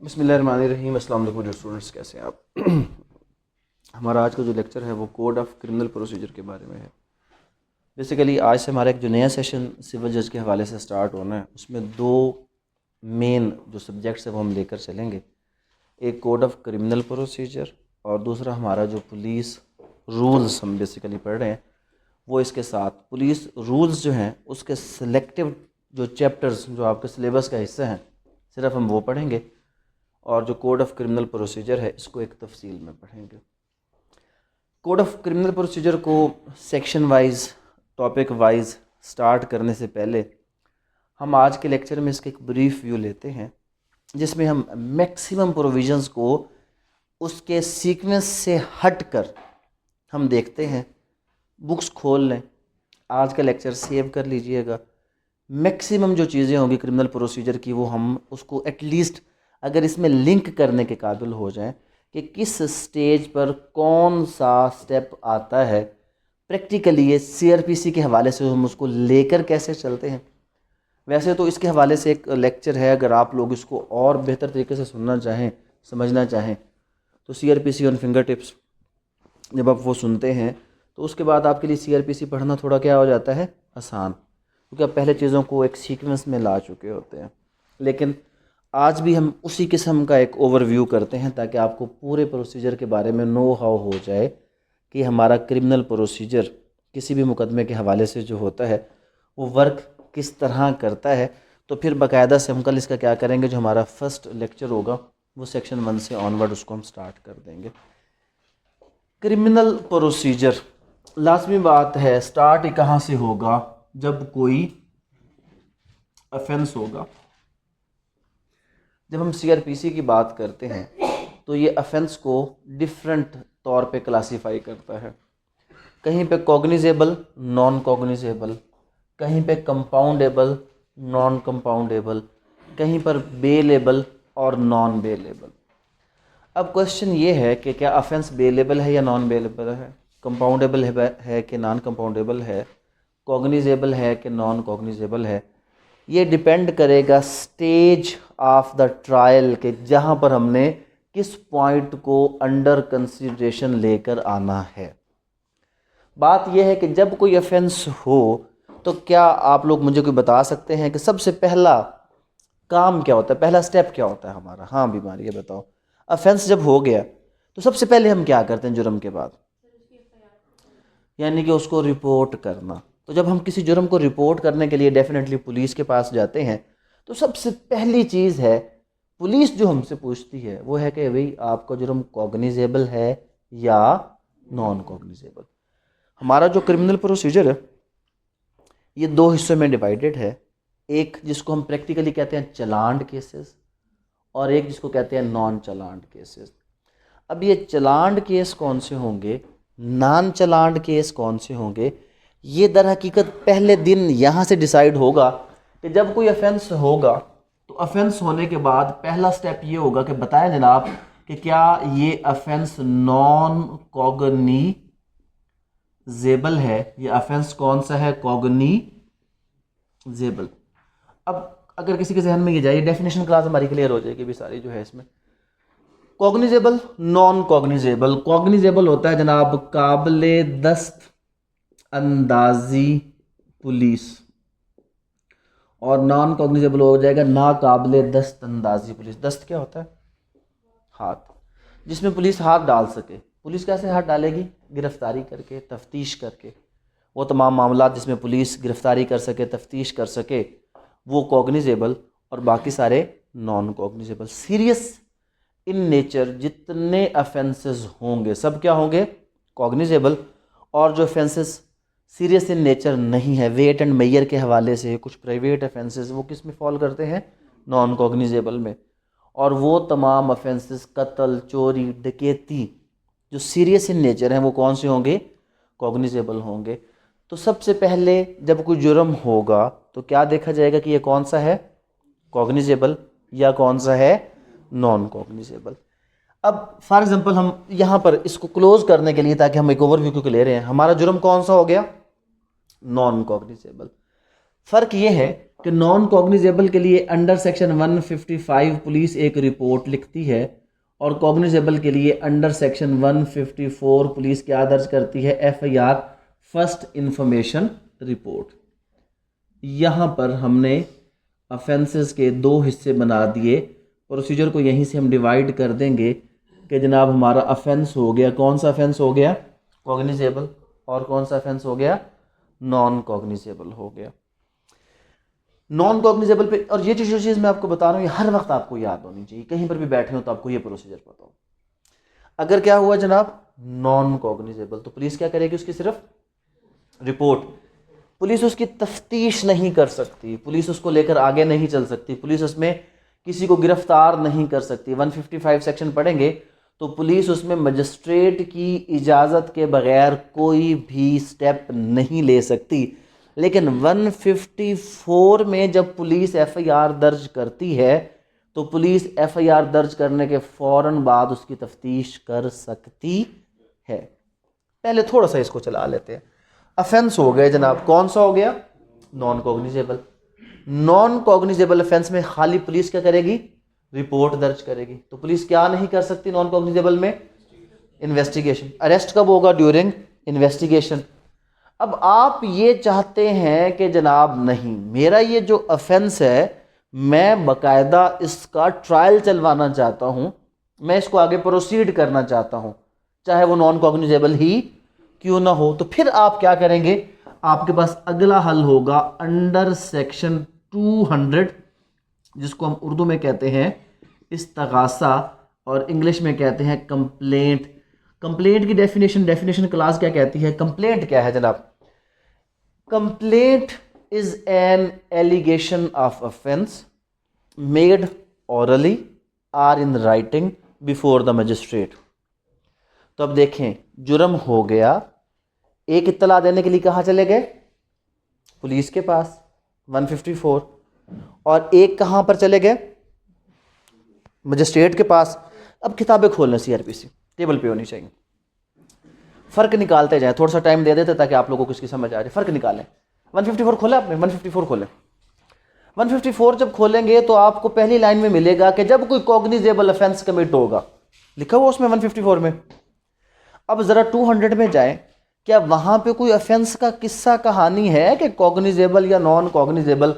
बिस्मिल्लाहिर्रहमानिर्रहीम। अस्सलाम वालेकुम डियर स्टूडेंट्स, कैसे हैं आप? हमारा आज का जो लेक्चर है वो कोड ऑफ क्रिमिनल प्रोसीजर के बारे में है। बेसिकली आज से हमारा एक जो नया सेशन सिविल जज के हवाले से स्टार्ट होना है, उसमें दो मेन जो सब्जेक्ट्स है वो हम लेकर चलेंगे। एक कोड ऑफ क्रिमिनल प्रोसीजर और दूसरा हमारा जो पुलिस रूल्स हम बेसिकली पढ़ रहे हैं वो इसके साथ पुलिस रूल्स जो हैं उसके सिलेक्टिव जो चैप्टर्स जो आपके सिलेबस का हिस्सा हैं सिर्फ हम वो पढ़ेंगे, और जो कोड ऑफ क्रिमिनल प्रोसीजर है इसको एक तफसील में पढ़ेंगे। कोड ऑफ क्रिमिनल प्रोसीजर को section wise topic wise start करने से पहले हम आज के लेक्चर में इसका एक ब्रीफ व्यू लेते हैं, जिसमें हम मैक्सिमम प्रोविजंस को उसके सीक्वेंस से हट कर हम देखते हैं। बुक्स खोल लें, आज का लेक्चर सेव कर लीजिएगा। मैक्सिमम जो चीज़ें होंगी क्रिमिनल प्रोसीजर की वो हम उसको एटलीस्ट अगर इसमें लिंक करने के काबिल हो जाएं कि किस स्टेज पर कौन सा स्टेप आता है, प्रैक्टिकली ये सीआरपीसी के हवाले से हम उसको लेकर कैसे चलते हैं। वैसे तो इसके हवाले से एक लेक्चर है, अगर आप लोग इसको और बेहतर तरीके से सुनना चाहें, समझना चाहें, तो सीआरपीसी ऑन फिंगर टिप्स जब आप वो सुनते हैं तो उसके बाद आपके लिए सीआरपीसी पढ़ना थोड़ा क्या हो जाता है, आसान, क्योंकि आप पहले चीज़ों को एक सीक्वेंस में ला चुके होते हैं। लेकिन आज भी हम उसी किस्म का एक ओवरव्यू करते हैं ताकि आपको पूरे प्रोसीजर के बारे में नो हाउ हो जाए कि हमारा क्रिमिनल प्रोसीजर किसी भी मुकदमे के हवाले से जो होता है वो वर्क किस तरह करता है। तो फिर बाकायदा से हम कल इसका क्या करेंगे, जो हमारा फर्स्ट लेक्चर होगा वो सेक्शन 1 से ऑनवर्ड उसको हम स्टार्ट कर देंगे। क्रिमिनल प्रोसीजर, लाजमी बात है स्टार्ट ही कहाँ से होगा, जब कोई ऑफेंस होगा। जब हम सीआरपीसी की बात करते हैं तो ये ऑफेंस को डिफरेंट तौर पे क्लासीफाई करता है। कहीं पे कॉग्निजेबल, नॉन कॉग्निजेबल, कहीं पे कंपाउंडेबल, नॉन कंपाउंडेबल, कहीं पर बेलेबल और नॉन बेलेबल। अब क्वेश्चन ये है कि क्या ऑफेंस बेलेबल है या नॉन बेलेबल है, कंपाउंडेबल है कि नॉन कंपाउंडेबल है, कॉग्निजेबल है कि नॉन कॉग्निजेबल है। ये डिपेंड करेगा स्टेज ऑफ द ट्रायल के, जहाँ पर हमने किस पॉइंट को अंडर कंसिडरेशन लेकर आना है। बात यह है कि जब कोई ऑफेंस हो तो क्या आप लोग मुझे कोई बता सकते हैं कि सबसे पहला काम क्या होता है, पहला स्टेप क्या होता है हमारा? हाँ बीमारी, ये बताओ। ऑफेंस जब हो गया तो सबसे पहले हम क्या करते हैं जुर्म के बाद, यानी कि उसको रिपोर्ट करना। तो जब हम किसी जुर्म को रिपोर्ट करने के लिए डेफिनेटली पुलिस के पास जाते हैं तो सबसे पहली चीज़ है पुलिस जो हमसे पूछती है वो है कि भाई आपका जुर्म कॉग्निजेबल है या नॉन कॉग्निजेबल। हमारा जो क्रिमिनल प्रोसीजर है ये दो हिस्सों में डिवाइडेड है, एक जिसको हम प्रैक्टिकली कहते हैं चलान केसेस और एक जिसको कहते हैं नॉन चलान केसेस। अब ये चलान केस कौन से होंगे, नॉन चलान केस कौन से होंगे, ये दर हकीकत पहले दिन यहाँ से डिसाइड होगा कि जब कोई ऑफेंस होगा तो ऑफेंस होने के बाद पहला स्टेप ये होगा कि बताएं जनाब कि क्या ये ऑफेंस नॉन कॉग्निजेबल है, ये ऑफेंस कौन सा है, कॉग्निजेबल। अब अगर किसी के जहन में ये जाए, डेफिनेशन क्लास हमारी क्लियर हो जाएगी भी सारी जो है इसमें। Cognizable, non cognizable. कॉग्निजेबल होता है जनाब काबिले दस्त अंदाजी पुलिस, और नॉन कॉग्निजेबल हो जाएगा नाकाबिले दस्त अंदाजी पुलिस। दस्त क्या होता है? हाथ, जिसमें पुलिस हाथ डाल सके। पुलिस कैसे हाथ डालेगी? गिरफ्तारी करके, तफ्तीश करके। वो तमाम मामला जिसमें पुलिस गिरफ्तारी कर सके, तफ्तीश कर सके, वो कॉग्निजेबल, और बाकी सारे non cognizable. Serious in nature जितने ऑफेंसेस होंगे सब क्या होंगे, कॉग्निजेबल। और जो ऑफेंसेस सीरियस इन नेचर नहीं है, वेट एंड मेयर के हवाले से कुछ प्राइवेट ऑफेंसेस, वो किस में फॉल करते हैं, नॉन कॉग्निजेबल में। और वो तमाम ऑफेंसेस कत्ल, चोरी, डकैती जो सीरियस इन नेचर हैं वो कौन से होंगे, कॉग्निजेबल होंगे। तो सबसे पहले जब कोई जुर्म होगा तो क्या देखा जाएगा कि ये कौन सा है, कॉग्निजेबल या कौन सा है, नॉन कॉग्निजेबल। अब फॉर एग्जांपल हम यहाँ पर इसको क्लोज करने के लिए, ताकि हम एक ओवरव्यू क्योंकि ले रहे हैं, हमारा जुर्म कौन सा हो गया, नॉन कॉग्निजेबल। फ़र्क ये है कि नॉन कॉग्निजेबल के लिए अंडर सेक्शन 155 पुलिस एक रिपोर्ट लिखती है और कॉग्निजेबल के लिए अंडर सेक्शन 154 पुलिस क्या दर्ज करती है, FIR, फर्स्ट इंफॉर्मेशन रिपोर्ट। यहाँ पर हमने अफेंसेस के दो हिस्से बना दिए। प्रोसीजर को यहीं से हम डिवाइड कर देंगे कि जनाब हमारा अफेंस हो गया, कौन सा अफेंस हो गया, कॉग्निजेबल, और कौन सा अफेंस हो गया, नॉन कॉग्निजेबल हो गया। नॉन कॉग्निजेबल पे, और ये जो चीज़ मैं आपको बता रहा हूँ ये हर वक्त आपको याद होनी चाहिए, कहीं पर भी बैठे हो तो आपको ये प्रोसीजर पता हो। अगर क्या हुआ जनाब नॉन कॉग्निजेबल, तो पुलिस क्या करेगी, उसकी सिर्फ रिपोर्ट, पुलिस उसकी तफ्तीश नहीं कर सकती, पुलिस उसको लेकर आगे नहीं चल सकती, पुलिस उसमें किसी को गिरफ्तार नहीं कर सकती। 155 सेक्शन पढ़ेंगे तो पुलिस उसमें मजिस्ट्रेट की इजाज़त के बगैर कोई भी स्टेप नहीं ले सकती। लेकिन 154 में जब पुलिस FIR दर्ज करती है तो पुलिस FIR दर्ज करने के फ़ौरन बाद उसकी तफ्तीश कर सकती है। पहले थोड़ा सा इसको चला लेते हैं। अफेंस हो गए जनाब, कौन सा हो गया, non cognizable. Non cognizable offence में खाली पुलिस क्या करेगी, रिपोर्ट दर्ज करेगी। तो पुलिस क्या नहीं कर सकती नॉन कॉग्निजेबल में, इन्वेस्टिगेशन। अरेस्ट कब होगा, ड्यूरिंग इन्वेस्टिगेशन। अब आप ये चाहते हैं कि जनाब नहीं, मेरा ये जो अफेंस है मैं बाकायदा इसका ट्रायल चलवाना चाहता हूँ, मैं इसको आगे प्रोसीड करना चाहता हूँ, चाहे वो नॉन कॉग्निजेबल ही क्यों ना हो। तो फिर आप क्या करेंगे, आपके पास अगला हल होगा अंडर सेक्शन 200, जिसको हम उर्दू में कहते हैं इस्तगासा और इंग्लिश में कहते हैं कंप्लेंट। कंप्लेंट की डेफिनेशन क्लास क्या कहती है, कंप्लेंट क्या है जनाब, complaint is an allegation of offence made orally or in writing before the magistrate. तो अब देखें, जुर्म हो गया, एक इत्तला देने के लिए कहाँ चले गए, पुलिस के पास 154, और एक कहाँ पर चले गए, मजिस्ट्रेट के पास। अब किताबें खोलना CRPC टेबल पे होनी चाहिए, फ़र्क निकालते जाएं, थोड़ा सा टाइम दे देते ताकि आप लोगों को इसकी समझ आ जाए। फ़र्क निकालें। 154 खोला आपने, 154 खोलें। 154 जब खोलेंगे तो आपको पहली लाइन में मिलेगा कि जब कोई कॉग्निजेबल ऑफेंस कमिट होगा, लिखा हुआ उसमें 154 में। अब ज़रा 200 में जाएं, क्या वहाँ पे कोई ऑफेंस का किस्सा कहानी है कि कॉग्निजेबल या नॉन कॉग्निजेबल?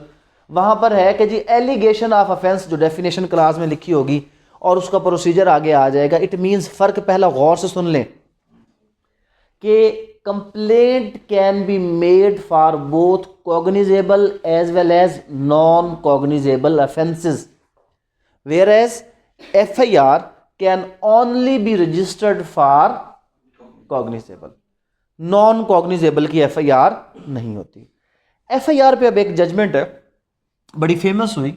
वहाँ पर है कि जी एलिगेशन ऑफ ऑफेंस, जो डेफिनेशन क्लास में लिखी होगी और उसका प्रोसीजर आगे आ जाएगा। इट मीन्स फ़र्क पहला गौर से सुन लें कि complaint can be made for both cognizable as well as non-cognizable offenses, whereas FIR can only be registered for cognizable. Non-cognizable की FIR नहीं होती। FIR पे अब एक जजमेंट है, बड़ी फेमस हुई,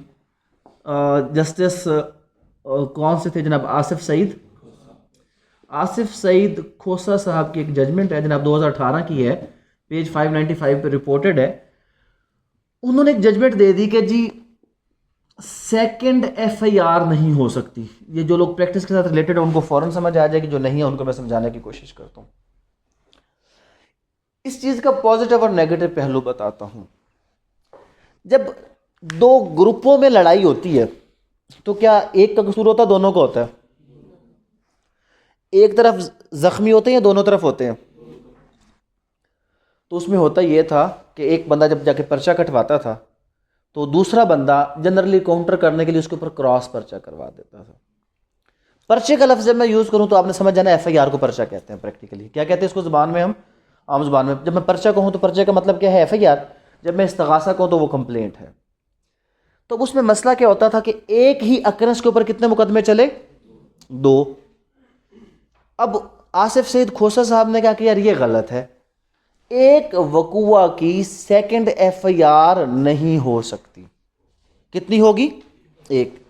जस्टिस कौन से थे जनाब, आसिफ सईद खोसा साहब की एक जजमेंट है जनाब, 2018 की है, पेज 595 पे रिपोर्टेड है। उन्होंने एक जजमेंट दे दी कि जी सेकंड FIR नहीं हो सकती। ये जो लोग प्रैक्टिस के साथ रिलेटेड है उनको फौरन समझ आ जाएगी, जो नहीं है उनको मैं समझाने की कोशिश करता हूँ। इस चीज़ का पॉजिटिव और नेगेटिव पहलू बताता हूँ। जब दो ग्रुपों में लड़ाई होती है तो क्या एक का कसूर होता है, दोनों का होता है? एक तरफ जख्मी होते हैं या दोनों तरफ होते हैं? तो उसमें होता ये था कि एक बंदा जब जाके पर्चा कटवाता था तो दूसरा बंदा जनरली काउंटर करने के लिए उसके ऊपर क्रॉस पर्चा करवा देता था। पर्चे का लफ्ज़ जब मैं यूज़ करूँ तो आपने समझ जाना FIR को पर्चा कहते हैं। प्रैक्टिकली क्या कहते हैं इसको ज़ुबान में, हम आम ज़ुबान में जब मैं पर्चा कहूँ तो पर्चे का मतलब क्या है, FIR। जब मैं इस्तगासा कहूँ तो वो कंप्लेंट है। तो उसमें मसला क्या होता था कि एक ही अकरस के ऊपर कितने मुकदमे चले, 2। अब आसिफ सईद खोसा साहब ने क्या किया, ये गलत है, एक वकुआ की सेकंड FIR नहीं हो सकती। कितनी होगी, एक।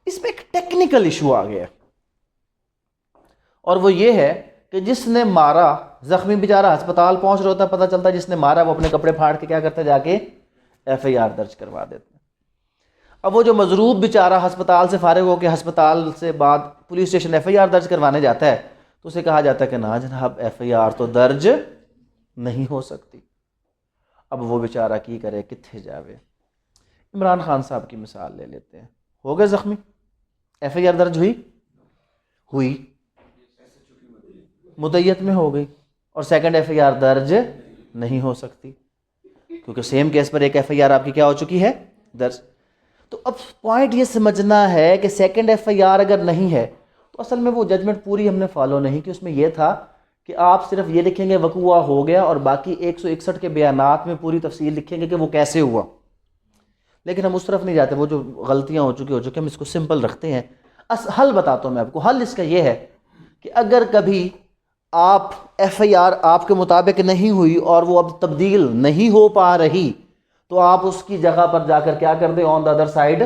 इसमें एक टेक्निकल इशू आ गया और वो ये है कि जिसने मारा, जख्मी बेचारा अस्पताल पहुंच रहा होता, पता चलता जिसने मारा वो अपने कपड़े फाड़ के क्या करता, जाके FIR दर्ज करवा देते। अब वो जो मजरूब बेचारा अस्पताल से फारिग होकर अस्पताल से बाद पुलिस स्टेशन FIR दर्ज करवाने जाता है तो उसे कहा जाता है कि ना जनाब FIR तो दर्ज नहीं हो सकती। अब वो बेचारा की करे, कित्थे जावे। इमरान खान साहब की मिसाल ले लेते हैं। हो गए ज़ख्मी, FIR दर्ज हुई, मुद्दत में हो गई, और सेकंड FIR दर्ज नहीं हो सकती क्योंकि सेम केस पर एक FIR आपकी क्या हो चुकी है, दर्ज। तो अब पॉइंट ये समझना है कि सेकंड FIR अगर नहीं है तो असल में वो जजमेंट पूरी हमने फॉलो नहीं की। उसमें यह था कि आप सिर्फ ये लिखेंगे वक़ुआ हो गया और बाकी 161 के बयानात में पूरी तफसील लिखेंगे कि वो कैसे हुआ। लेकिन हम उस तरफ नहीं जाते, वो जो गलतियाँ हो चुकी हम इसको सिंपल रखते हैं। हल बताता हूँ मैं आपको। हल इसका ये है कि अगर कभी आप FIR आपके मुताबिक नहीं हुई और वो अब तब्दील नहीं हो पा रही तो आप उसकी जगह पर जाकर क्या कर दें, ऑन द अदर साइड।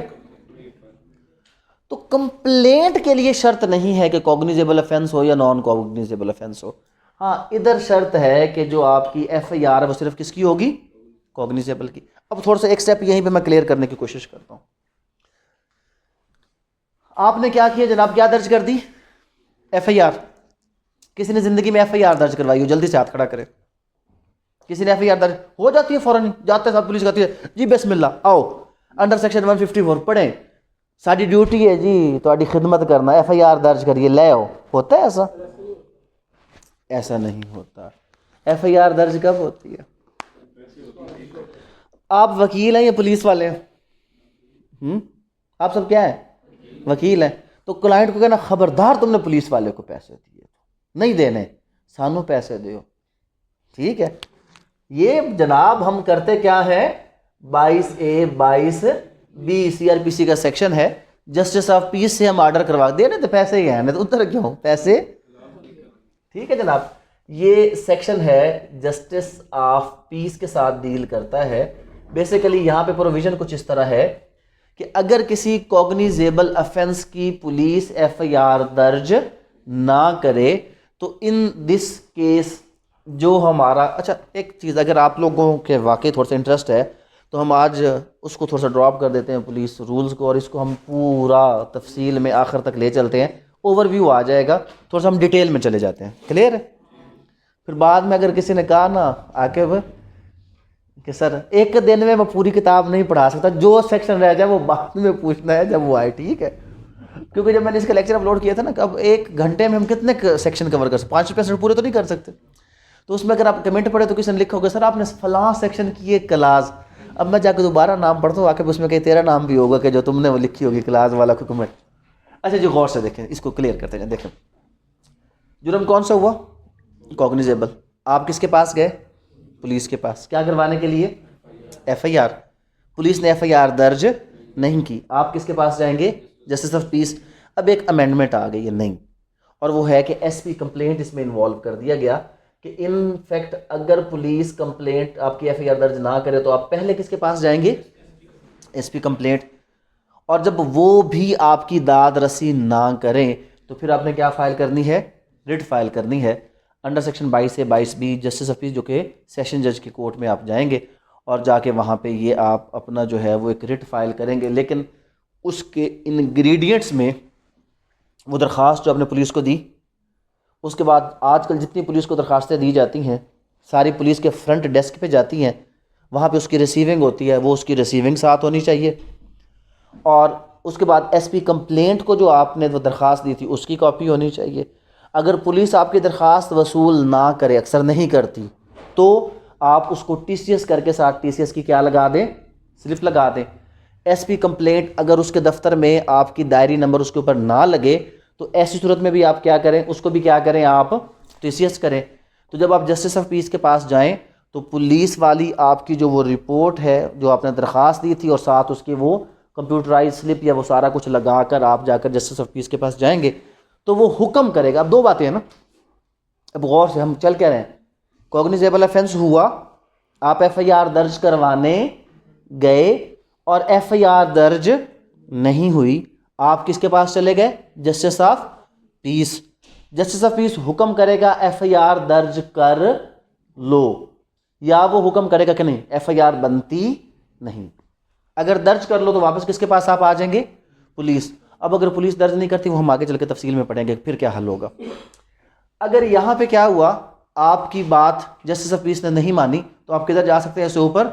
तो कंप्लेंट के लिए शर्त नहीं है कि कॉग्निजेबल ऑफेंस हो या नॉन कॉग्निजेबल ऑफेंस हो। हाँ, इधर शर्त है कि जो आपकी FIR है वो सिर्फ किसकी होगी, कॉग्निजेबल की। अब थोड़ा सा एक स्टेप यहीं पे मैं क्लियर करने की कोशिश करता हूँ। आपने क्या किया जनाब, क्या दर्ज कर दी, FIR। किसी ने जिंदगी में FIR दर्ज करवाई हो, जल्दी से हाथ खड़ा करे। किसी ने FIR दर्ज हो जाती है फौरन, जाते साथ पुलिस कहती है जी बिस्मिल्लाह आओ अंडर सेक्शन 154 पढ़ें, साड़ी ड्यूटी है जी तुम्हारी खिदमत करना, FIR दर्ज करिए ले आओ। होता है ऐसा? ऐसा नहीं होता। FIR दर्ज कब होती है? आप वकील हैं या पुलिस वाले हैं? आप सब क्या है, वकील हैं। तो क्लाइंट को कहना खबरदार तुमने पुलिस वाले को पैसे दिए, नहीं देने, सानू पैसे दो। ठीक है, ये जनाब हम करते क्या है, 22A 22B CRPC का सेक्शन है, जस्टिस ऑफ पीस से हम ऑर्डर करवा दिए ना, तो पैसे ही हैं ना, तो उधर क्यों पैसे। ठीक है जनाब, ये सेक्शन है जस्टिस ऑफ पीस के साथ डील करता है। बेसिकली यहाँ पे प्रोविजन कुछ इस तरह है कि अगर किसी कॉग्निजेबल ऑफेंस की पुलिस FIR दर्ज ना करे तो इन दिस केस जो हमारा, अच्छा एक चीज़, अगर आप लोगों के वाकई थोड़ा सा इंटरेस्ट है तो हम आज उसको थोड़ा सा ड्रॉप कर देते हैं पुलिस रूल्स को, और इसको हम पूरा तफसील में आखिर तक ले चलते हैं। ओवरव्यू आ जाएगा, थोड़ा सा हम डिटेल में चले जाते हैं। क्लियर है? फिर बाद में अगर किसी ने कहा ना आके कि सर एक दिन में मैं पूरी किताब नहीं पढ़ा सकता, जो सेक्शन रह जाए वो बाद में पूछना है जब वो आए। ठीक है, क्योंकि जब मैंने इसका लेक्चर अपलोड किया था ना, अब एक घंटे में हम कितने सेक्शन कवर कर सकते, 5% पूरे तो नहीं कर सकते। तो उसमें अगर आप कमेंट पढ़े तो किसी ने लिखा होगा सर आपने फलां सेक्शन की एक क्लास, अब मैं जाकर दोबारा नाम पढ़ता हूँ आके उसमें कहीं तेरा नाम भी होगा कि जो तुमने वो लिखी होगी क्लास वाला को कमेंट। अच्छा जी, गौर से देखें, इसको क्लियर करते हैं। देखें जुर्म कौन सा हुआ, कॉग्निजेबल। आप किसके पास गए, पुलिस के पास, क्या करवाने के लिए, FIR। पुलिस ने FIR दर्ज नहीं की, आप किसके पास जाएंगे, जस्टिस ऑफ पीस। अब एक अमेंडमेंट आ गई है नहीं, और वो है कि SP कंप्लेंट इसमें इन्वॉल्व कर दिया गया कि इन फैक्ट अगर पुलिस कंप्लेंट आपकी FIR दर्ज ना करे तो आप पहले किसके पास जाएंगे, SP कंप्लेंट। और जब वो भी आपकी दाद रसी ना करें तो फिर आपने क्या फाइल करनी है, रिट फाइल करनी है under section 22A 22B justice of peace, जो कि सेशन जज की कोर्ट में आप जाएंगे और जाके वहाँ पे ये आप अपना जो है वो एक रिट फाइल करेंगे। लेकिन उसके इंग्रेडिएंट्स में वो दरख्वास्त जो आपने पुलिस को दी, उसके बाद आजकल जितनी पुलिस को दरख्वास्तें दी जाती हैं सारी पुलिस के फ्रंट डेस्क पे जाती हैं, वहाँ पे उसकी रिसीविंग होती है, वो उसकी रिसीविंग साथ होनी चाहिए। और उसके बाद SP कंप्लेंट को जो आपने वो दरख्वास्त दी थी उसकी कॉपी होनी चाहिए। अगर पुलिस आपकी दरख्वास्त वसूल ना करे, अक्सर नहीं करती, तो आप उसको TCS करके साथ TCS की क्या लगा दें, स्लिप लगा दें। SP कंप्लेंट अगर उसके दफ्तर में आपकी डायरी नंबर उसके ऊपर ना लगे तो ऐसी सूरत में भी आप क्या करें, उसको भी क्या करें, आप TCS करें। तो जब आप जस्टिस ऑफ पीस के पास जाएं तो पुलिस वाली आपकी जो वो रिपोर्ट है जो आपने दरख्वास्त दी थी और साथ उसकी वो कंप्यूटराइज स्लिप या वो सारा कुछ लगा कर आप जाकर जस्टिस ऑफ पीस के पास जाएंगे तो वो हुक्म करेगा। अब दो बातें हैं ना, अब गौर से हम चल क्या रहे हैं, कॉग्निजेबल ऑफेंस हुआ, आप FIR दर्ज करवाने गए और FIR दर्ज नहीं हुई, आप किसके पास चले गए, justice of peace. Justice of peace हुक्म करेगा FIR दर्ज कर लो, या वो हुक्म करेगा कि नहीं FIR बनती नहीं। अगर दर्ज कर लो तो वापस किसके पास आप आ जाएंगे, पुलिस। अब अगर पुलिस दर्ज नहीं करती, वो हम आगे चल के तफसील में पढ़ेंगे फिर क्या हल होगा। अगर यहाँ पे क्या हुआ आपकी बात जस्टिस ऑफ पीस ने नहीं मानी तो आप किधर जा सकते हैं इससे ऊपर?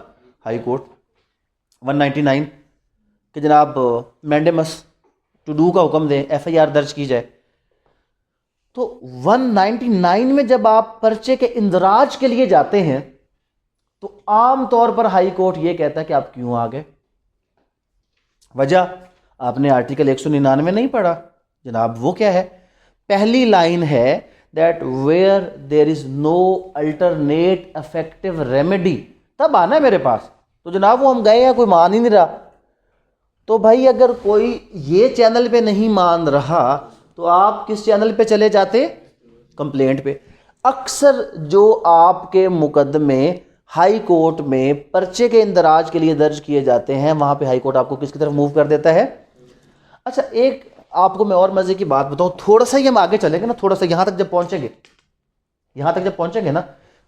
हाई कोर्ट 199 कि जनाब मैंडेमस टू डू का हुक्म दें, एफआईआर दर्ज की जाए। तो 199 में जब आप पर्चे के इंदराज के लिए जाते हैं तो आम तौर पर हाई कोर्ट यह कहता है कि आप क्यों आ गए। वजह आपने आर्टिकल 199 नहीं पढ़ा जनाब। वो क्या है? पहली लाइन है that where there is no alternate effective remedy, तब आना है मेरे पास। तो जनाब वो हम गए हैं, कोई मान ही नहीं रहा। तो भाई अगर कोई ये चैनल पे नहीं मान रहा तो आप किस चैनल पे चले जाते? कंप्लेंट पे। अक्सर जो आपके मुकदमे हाई कोर्ट में पर्चे के इंदराज के लिए दर्ज किए जाते हैं वहां पे हाई कोर्ट आपको किसकी तरफ मूव कर देता है? अच्छा, एक आपको मैं और मजे की बात बताऊं, थोड़ा सा ही हम आगे चलेंगे ना, थोड़ा सा यहां तक जब पहुंचेंगे ना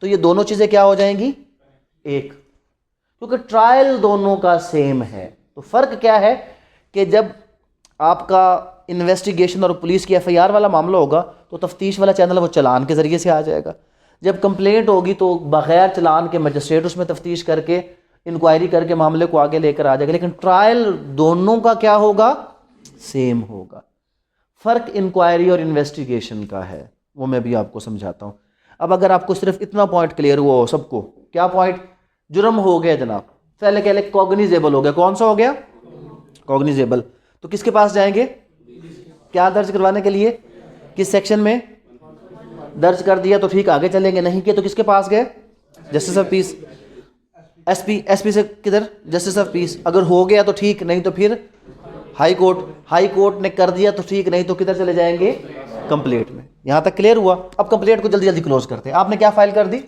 तो ये दोनों चीजें क्या हो जाएंगी? एक, क्योंकि ट्रायल दोनों का सेम है। तो फर्क क्या है कि जब आपका इन्वेस्टिगेशन और पुलिस की एफआईआर वाला मामला होगा तो तफ्तीश वाला चैनल वो चालान के जरिए से आ जाएगा। जब कंप्लेंट होगी तो बगैर चालान के मजिस्ट्रेट उसमें तफ्तीश करके इंक्वायरी करके मामले को आगे लेकर आ जाएगा। लेकिन ट्रायल दोनों का क्या होगा? सेम होगा। फर्क इंक्वायरी और इन्वेस्टिगेशन का है, वो मैं भी आपको समझाता हूं। अब अगर आपको सिर्फ इतना पॉइंट क्लियर हुआ हो सबको, क्या पॉइंट? जुर्म हो गया जनाब, पहले कह ले कॉग्निजेबल हो गया। कौन सा हो गया? कॉग्निजेबल। तो किसके पास जाएंगे? क्या दर्ज करवाने के लिए? किस सेक्शन में? दर्ज कर दिया तो ठीक, आगे चलेंगे। नहीं किया तो किसके पास गए? Justice of peace. एसपी से किधर? Justice of peace. अगर हो गया तो ठीक, नहीं तो फिर हाई कोर्ट। हाई कोर्ट ने कर दिया तो ठीक, नहीं तो किधर चले जाएंगे? कंप्लेंट में। यहां तक क्लियर हुआ? अब कंप्लेंट को जल्दी जल्दी क्लोज करते हैं। आपने क्या फाइल कर दी?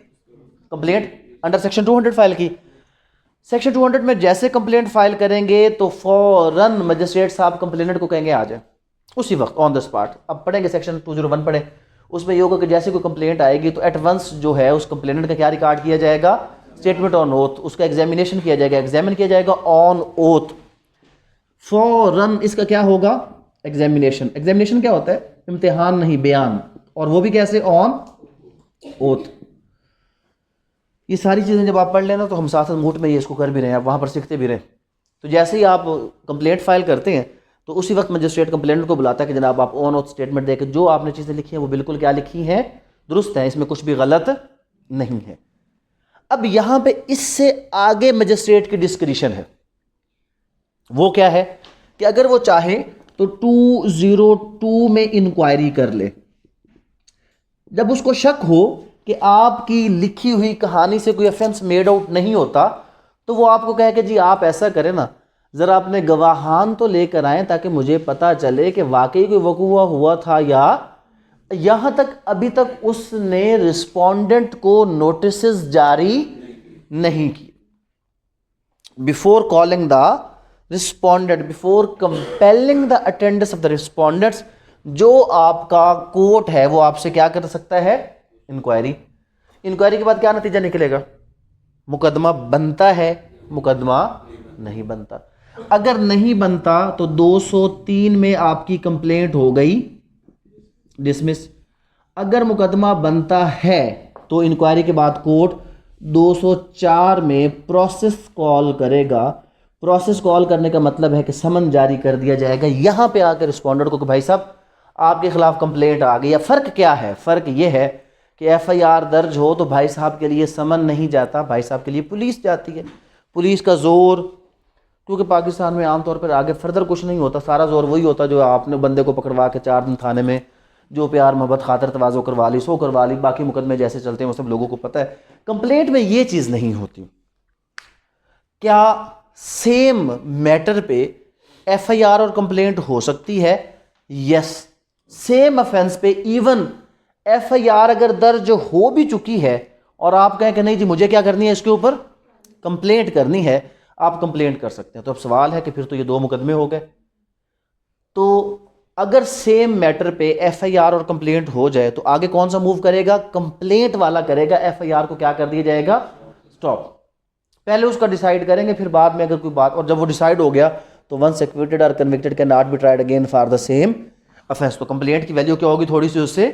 कंप्लेंट अंडर सेक्शन 200 फाइल की। सेक्शन 200 में जैसे कंप्लेंट फाइल करेंगे तो फौरन मजिस्ट्रेट साहब कंप्लेनेंट को कहेंगे आ जाए, उसी वक्त ऑन द स्पॉट। अब पढ़ेंगे सेक्शन 201 पढ़े, उसमें ये होगा कि जैसे कोई कंप्लेंट आएगी तो एट वंस जो है उस कंप्लेनेंट का क्या रिकॉर्ड किया जाएगा? Statement on oath. उसका एग्जामिनेशन किया जाएगा, एग्जामिन किया जाएगा ऑन ओथ। फौरन इसका क्या होगा? एग्जामिनेशन। एग्जामिनेशन क्या होता है? इम्तिहान नहीं, बयान। और वो भी कैसे? On oath. ये सारी चीज़ें जब आप पढ़ लेना तो हम साथ साथ मूट में ये इसको कर भी रहे हैं, आप वहाँ पर सीखते भी रहे। तो जैसे ही आप कंप्लेंट फाइल करते हैं तो उसी वक्त मजिस्ट्रेट कंप्लेंट को बुलाता है कि जनाब आप ऑन ऑथ स्टेटमेंट देकर जो आपने चीज़ें लिखी हैं वो बिल्कुल क्या लिखी हैं? दुरुस्त है, इसमें कुछ भी गलत नहीं है। अब यहाँ पे इससे आगे मजिस्ट्रेट की डिस्क्रिशन है। वो क्या है कि अगर वो चाहे तो 202 में इंक्वायरी कर ले। जब उसको शक हो कि आपकी लिखी हुई कहानी से कोई ऑफेंस मेड आउट नहीं होता तो वो आपको कहे कि जी आप ऐसा करें ना, ज़रा अपने गवाहान तो लेकर आएँ ताकि मुझे पता चले कि वाकई कोई वक़ूआ हुआ था या यहाँ तक अभी तक उसने रिस्पोंडेंट को नोटिसेस जारी नहीं किए। Before calling the respondent, before compelling the attendance of the respondents, जो आपका कोर्ट है वो आपसे क्या कर सकता है? इंक्वायरी। इंक्वायरी के बाद क्या नतीजा निकलेगा? मुकदमा बनता है, मुकदमा नहीं बनता। अगर नहीं बनता तो 203 में आपकी कंप्लेंट हो गई डिसमिस। अगर मुकदमा बनता है तो इंक्वायरी के बाद कोर्ट 204 में प्रोसेस कॉल करेगा। प्रोसेस कॉल करने का मतलब है कि समन जारी कर दिया जाएगा यहां पे आकर रिस्पोंडेंट को कि भाई साहब आपके खिलाफ कंप्लेंट आ गई। फर्क क्या है? फर्क यह है कि एफआईआर दर्ज हो तो भाई साहब के लिए समन नहीं जाता, भाई साहब के लिए पुलिस जाती है। पुलिस का जोर, क्योंकि पाकिस्तान में आमतौर पर आगे फर्दर कुछ नहीं होता, सारा जोर वही होता जो आपने बंदे को पकड़वा के 4 दिन थाने में जो प्यार मोहब्बत खातर तवाज़ो करवा ली सो करवा ली, बाकी मुकदमे जैसे चलते हैं वो सब लोगों को पता है। कंप्लेंट में ये चीज़ नहीं होती। क्या सेम मैटर पे एफआईआर और कंप्लेंट हो सकती है? यस, सेम ऑफेंस पे इवन एफआईआर अगर दर्ज हो भी चुकी है और आप कहें कि नहीं जी मुझे क्या करनी है, इसके ऊपर कंप्लेंट करनी है, आप कंप्लेंट कर सकते हैं। तो अब सवाल है कि फिर तो ये 2 मुकदमे हो गए। तो अगर सेम मैटर पे एफआईआर और कंप्लेंट हो जाए तो आगे कौन सा मूव करेगा? कंप्लेंट वाला करेगा। एफआईआर को क्या कर दिया जाएगा? स्टॉप। पहले उसका डिसाइड करेंगे, फिर बाद में अगर कोई बात, और जब वो डिसाइड हो गया तो वंस एक्विटेड और convicted can not be tried again for the same offence. तो कंप्लेंट की वैल्यू क्या होगी? थोड़ी सी उससे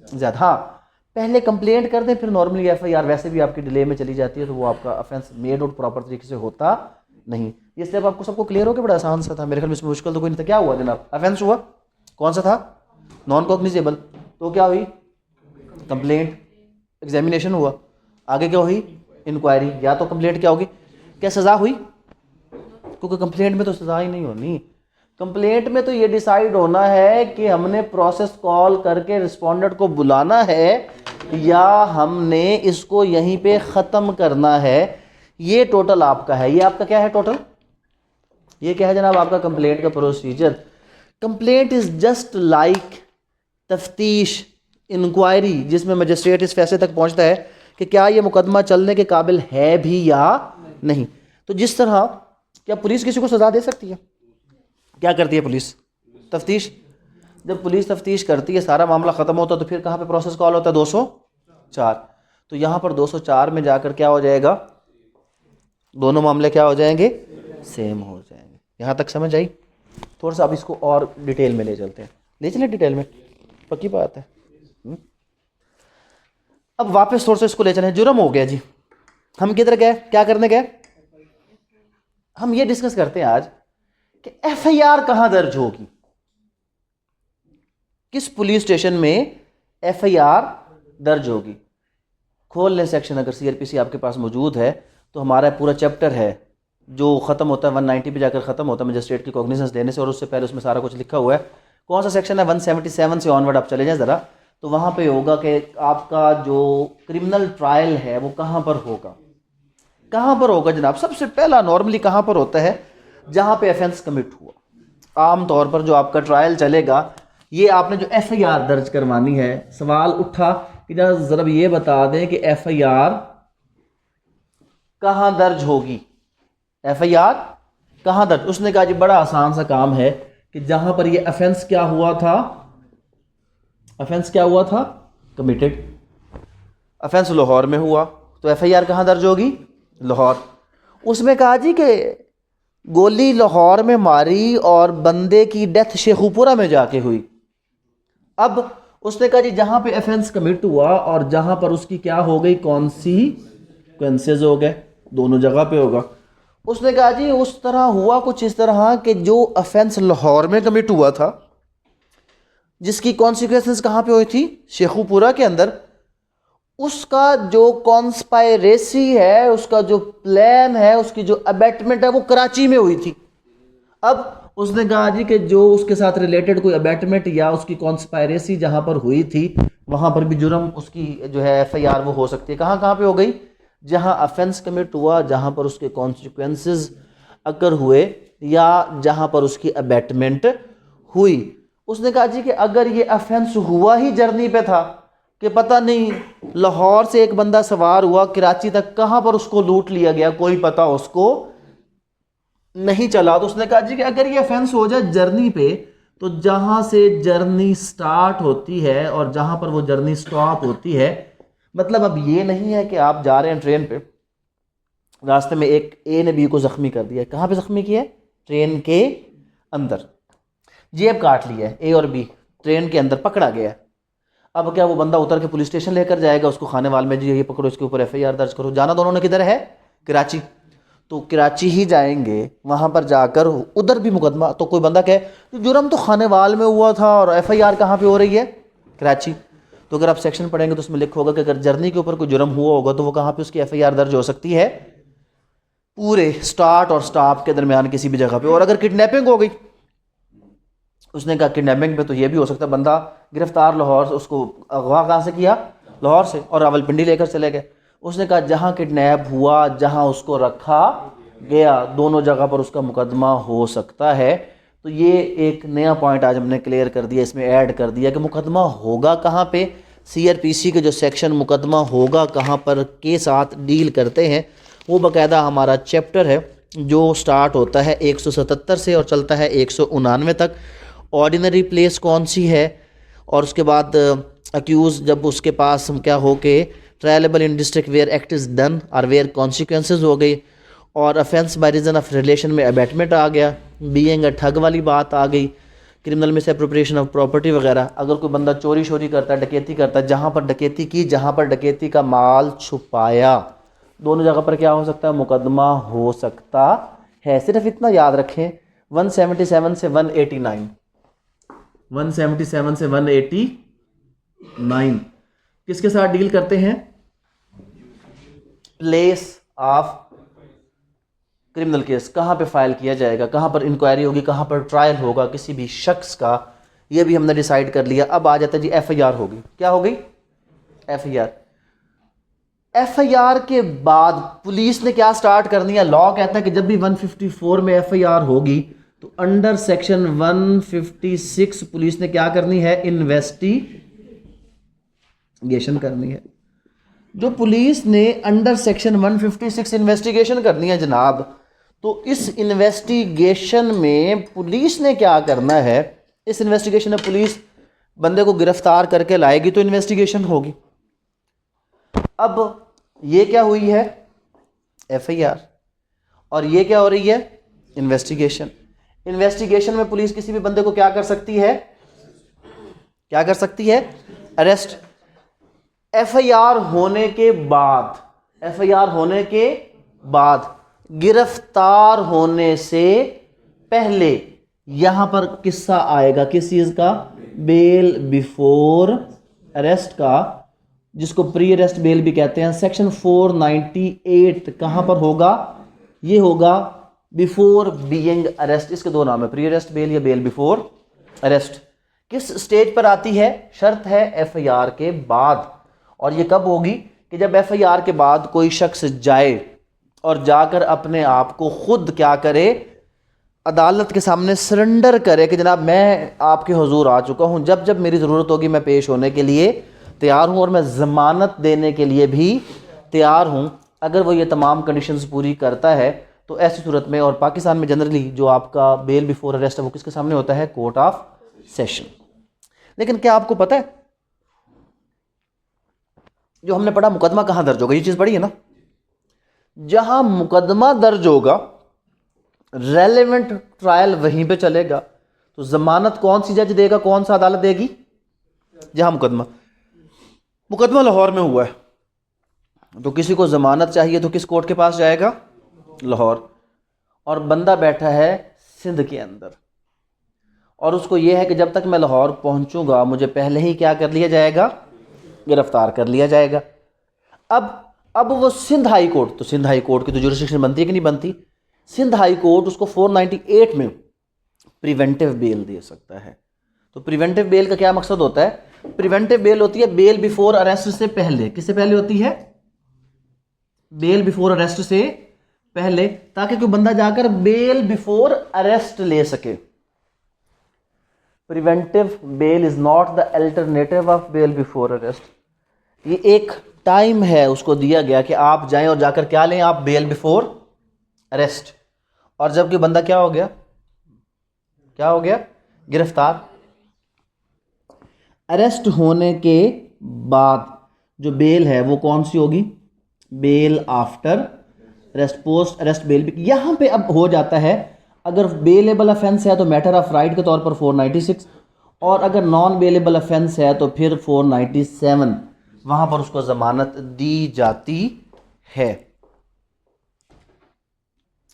ज़्यादा। हाँ, पहले कंप्लेंट कर दें, फिर नॉर्मली एफआईआर वैसे भी आपकी डिले में चली जाती है, तो वो आपका ऑफेंस मेड आउट प्रॉपर तरीके से होता नहीं। ये स्टेप आपको सबको क्लियर हो गया? बड़ा आसान सा था मेरे ख्याल में, इसमें मुश्किल तो कोई नहीं था। क्या हुआ जनाब? ऑफेंस हुआ, कौन सा था? Non cognizable. तो क्या हुई? कंप्लेंट, एग्जामिनेशन हुआ, आगे क्या हुई? इंक्वायरी। या तो कंप्लेंट क्या होगी? क्या सज़ा हुई? क्योंकि कंप्लेंट में तो सज़ा ही नहीं होनी। कंप्लेंट में तो ये डिसाइड होना है कि हमने प्रोसेस कॉल करके रिस्पोंडेंट को बुलाना है या हमने इसको यहीं पे ख़त्म करना है। ये टोटल आपका है। ये आपका क्या है टोटल? ये क्या है जनाब? आपका कंप्लेंट का procedure. Complaint is just like तफ्तीश, इंक्वायरी, जिसमें मजिस्ट्रेट इस फैसले तक पहुंचता है कि क्या ये मुकदमा चलने के काबिल है भी या नहीं। तो जिस तरह क्या पुलिस किसी को सज़ा दे सकती है? क्या करती है पुलिस? तफ्तीश। जब पुलिस तफ्तीश करती है, सारा मामला ख़त्म होता है, तो फिर कहाँ पे प्रोसेस कॉल होता है? 204। तो यहाँ पर 204 में जाकर क्या हो जाएगा? दोनों मामले क्या हो जाएंगे? सेम हो जाएंगे। यहाँ तक समझ आई? थोड़ा सा अब इसको और डिटेल में ले चलते हैं। ले चलें डिटेल में, पक्की बात है। अब वापस थोड़ा सा इसको ले चलें। जुर्म हो गया जी, हम किधर गए? क्या करने गए? हम ये डिस्कस करते हैं आज कि एफआईआर कहां दर्ज होगी, किस पुलिस स्टेशन में एफआईआर दर्ज होगी। खोल लें सेक्शन, अगर सीआरपीसी आपके पास मौजूद है तो हमारा पूरा चैप्टर है जो ख़त्म होता है 190 पे जाकर ख़त्म होता है मजिस्ट्रेट की कॉग्निजेंस देने से, और उससे पहले उसमें सारा कुछ लिखा हुआ है। कौन सा सेक्शन है? 177 से ऑनवर्ड आप चले जाएं ज़रा, तो वहाँ पे होगा कि आपका जो क्रिमिनल ट्रायल है वो कहाँ पर होगा। कहाँ पर होगा जनाब? सबसे पहला नॉर्मली कहाँ पर होता है? जहाँ पे ऑफेंस कमिट हुआ। आम तौर पर जो आपका ट्रायल चलेगा, ये आपने जो एफआईआर दर्ज करवानी है, सवाल उठा कि जरा ये बता दें कि एफआईआर कहाँ दर्ज होगी। एफआईआर कहाँ दर्ज? उसने कहा जी बड़ा आसान सा काम है कि जहाँ पर ये ऑफेंस क्या हुआ था, ऑफेंस क्या हुआ था? कमिटेड। ऑफेंस लाहौर में हुआ, तो एफआईआर कहाँ दर्ज होगी? लाहौर। उसमें कहा जी कि गोली लाहौर में मारी और बंदे की डेथ शेखुपुरा में जाके हुई। अब उसने कहा जी जहां पे ऑफेंस कमिट हुआ और जहां पर उसकी क्या हो गई, कॉन्सिक्वेंसेस हो गए, दोनों जगह पे होगा। उसने कहा जी उस तरह हुआ कुछ इस तरह कि जो ऑफेंस लाहौर में कमिट हुआ था, जिसकी कॉन्सिक्वेंसेस कहां पे हुई थी? शेखुपुरा के अंदर। उसका जो कॉन्स्पायरेसी है, उसका जो प्लान है, उसकी जो अबैटमेंट है, वो कराची में हुई थी। अब उसने कहा जी कि जो उसके साथ रिलेटेड कोई अबैटमेंट या उसकी कॉन्स्पायरेसी जहां पर हुई थी, वहां पर भी जुर्म उसकी जो है एफआईआर वो हो सकती है। कहाँ कहाँ पे हो गई? जहां ऑफेंस कमिट हुआ, जहां पर उसके कॉन्सिक्वेंसेस अकर हुए, या जहां पर उसकी अबैटमेंट हुई। उसने कहा जी कि अगर ये ऑफेंस हुआ ही जर्नी पे था कि पता नहीं लाहौर से एक बंदा सवार हुआ कराची तक, कहां पर उसको लूट लिया गया कोई पता उसको नहीं चला, तो उसने कहा जी कि अगर ये ऑफेंस हो जाए जर्नी पे, तो जहां से जर्नी स्टार्ट होती है और जहां पर वो जर्नी स्टॉप होती है, मतलब अब ये नहीं है कि आप जा रहे हैं ट्रेन पे, रास्ते में एक ए ने बी को जख्मी कर दिया। कहाँ पे जख्मी किया है? ट्रेन के अंदर। जेब काट लिया है ए और बी, ट्रेन के अंदर पकड़ा गया। अब क्या वो बंदा उतर के पुलिस स्टेशन लेकर जाएगा उसको, खाने वाले में जी ये पकड़ो, इसके ऊपर एफआईआर दर्ज करो। जाना दोनों ने किधर है? कराची। तो कराची ही जाएंगे, वहां पर जाकर उधर भी मुकदमा। तो कोई बंदा कहे जुर्म तो खाने वाल में हुआ था और एफआईआर कहाँ पे हो रही है? कराची। तो अगर आप सेक्शन पढ़ेंगे तो उसमें लिखा होगा कि अगर जर्नी के ऊपर कोई जुर्म हुआ होगा तो वो कहाँ पे उसकी एफआईआर दर्ज हो सकती है? पूरे स्टार्ट और स्टॉप के दरमियान किसी भी जगह पे। और अगर किडनैपिंग हो गई, उसने कहा किडनैपिंग पे तो ये भी हो सकता है बंदा गिरफ्तार लाहौर से, उसको अगवा कहाँ से किया? लाहौर से, और रावलपिंडी लेकर चले गए। उसने कहा जहाँ किडनैप हुआ, जहाँ उसको रखा गया, दोनों जगह पर उसका मुकदमा हो सकता है। तो ये एक नया पॉइंट आज हमने क्लियर कर दिया, इसमें ऐड कर दिया कि मुकदमा होगा कहाँ पे। सीआरपीसी के जो सेक्शन मुकदमा होगा कहाँ पर के साथ डील करते हैं, वो बाकायदा हमारा चैप्टर है जो स्टार्ट होता है 177 से और चलता है 199 तक। ऑर्डिनरी प्लेस कौन सी है, और उसके बाद अक्यूज़ जब उसके पास क्या हो के triable in district where act is done और वेयर कॉन्सिक्वेंसेज हो गई, और offence by reason of relation में अबैटमेंट आ गया, बीइंग अ ठग वाली बात आ गई, criminal misappropriation of property वगैरह। अगर कोई बंदा चोरी शोरी करता है, डकैती करता है, जहाँ पर डकैती की, जहाँ पर डकैती का माल छुपाया, दोनों जगह पर क्या हो सकता है, मुकदमा हो सकता है। सिर्फ इतना याद रखें, 177 से 189, 177 से 189 किसके साथ डील करते हैं, प्लेस ऑफ क्रिमिनल केस, कहाँ पे फाइल किया जाएगा, कहाँ पर इंक्वायरी होगी, कहाँ पर ट्रायल होगा किसी भी शख्स का, ये भी हमने डिसाइड कर लिया। अब आ जाता है जी एफआईआर होगी। क्या हो गई, एफआईआर। एफआईआर के बाद पुलिस ने क्या स्टार्ट करनी है, लॉ कहता है कि जब भी 154 में एफआईआर होगी तो अंडर सेक्शन 156 पुलिस ने क्या करनी है, इन्वेस्टिगेशन करनी है। जो पुलिस ने अंडर सेक्शन 156 इन्वेस्टिगेशन करनी है जनाब, तो इस इन्वेस्टिगेशन में पुलिस ने क्या करना है, इस इन्वेस्टिगेशन में पुलिस बंदे को गिरफ्तार करके लाएगी तो इन्वेस्टिगेशन होगी। अब ये क्या हुई है, एफआईआर, और ये क्या हो रही है, इन्वेस्टिगेशन। इन्वेस्टिगेशन में पुलिस किसी भी बंदे को क्या कर सकती है, क्या कर सकती है, अरेस्ट। एफआईआर होने के बाद, एफआईआर होने के बाद गिरफ्तार होने से पहले यहां पर किस्सा आएगा, किस चीज का, बेल बिफोर अरेस्ट का, जिसको प्री अरेस्ट बेल भी कहते हैं। सेक्शन 498 कहां पर होगा, ये होगा बिफोर बीइंग अरेस्ट। इसके दो नाम है, प्री अरेस्ट बेल या बेल बिफोर अरेस्ट। किस स्टेज पर आती है, शर्त है एफआईआर के बाद। और ये कब होगी कि जब एफआईआर के बाद कोई शख्स जाए और जाकर अपने आप को खुद क्या करे, अदालत के सामने सरेंडर करे कि जनाब मैं आपके हुजूर आ चुका हूं, जब जब मेरी ज़रूरत होगी मैं पेश होने के लिए तैयार हूं और मैं ज़मानत देने के लिए भी तैयार हूं। अगर वो ये तमाम कंडीशंस पूरी करता है तो ऐसी सूरत में, और पाकिस्तान में जनरली जो आपका बेल बिफोर अरेस्ट है वो किसके सामने होता है, कोर्ट ऑफ सेशन। लेकिन क्या आपको पता है, जो हमने पढ़ा मुकदमा कहां दर्ज होगा, ये चीज़ पढ़ी है ना, जहां मुकदमा दर्ज होगा रेलेवेंट ट्रायल वहीं पे चलेगा। तो जमानत कौन सी जज देगा, कौन सा अदालत देगी, जहां मुकदमा लाहौर में हुआ है तो किसी को जमानत चाहिए तो किस कोर्ट के पास जाएगा, लाहौर। और बंदा बैठा है सिंध के अंदर और उसको यह है कि जब तक मैं लाहौर पहुंचूंगा मुझे पहले ही क्या कर लिया जाएगा, गिरफ्तार कर लिया जाएगा। अब वो सिंध हाई कोर्ट, तो सिंध हाई कोर्ट की तो जुरिस्डिक्शन बनती है कि नहीं बनती, सिंध हाई कोर्ट उसको 498 में प्रिवेंटिव बेल दे सकता है। तो प्रिवेंटिव बेल का क्या मकसद होता है, प्रिवेंटिव बेल होती है बेल बिफोर अरेस्ट से पहले। किससे पहले होती है, बेल बिफोर अरेस्ट से पहले, ताकि कोई बंदा जाकर बेल बिफोर अरेस्ट ले सके। Preventive bail is not the alternative of bail before arrest. ये एक टाइम है उसको दिया गया कि आप जाएं और जाकर क्या लें, आप बेल बिफोर अरेस्ट। और जबकि बंदा क्या हो गया, क्या हो गया, गिरफ्तार। अरेस्ट होने के बाद जो बेल है वो कौन सी होगी, bail after arrest, post arrest bail. यहां पे अब हो जाता है, अगर बेलेबल ऑफेंस है तो मैटर ऑफ राइट के तौर पर 496, और अगर नॉन बेलेबल ऑफेंस है तो फिर 497, वहां पर उसको जमानत दी जाती है।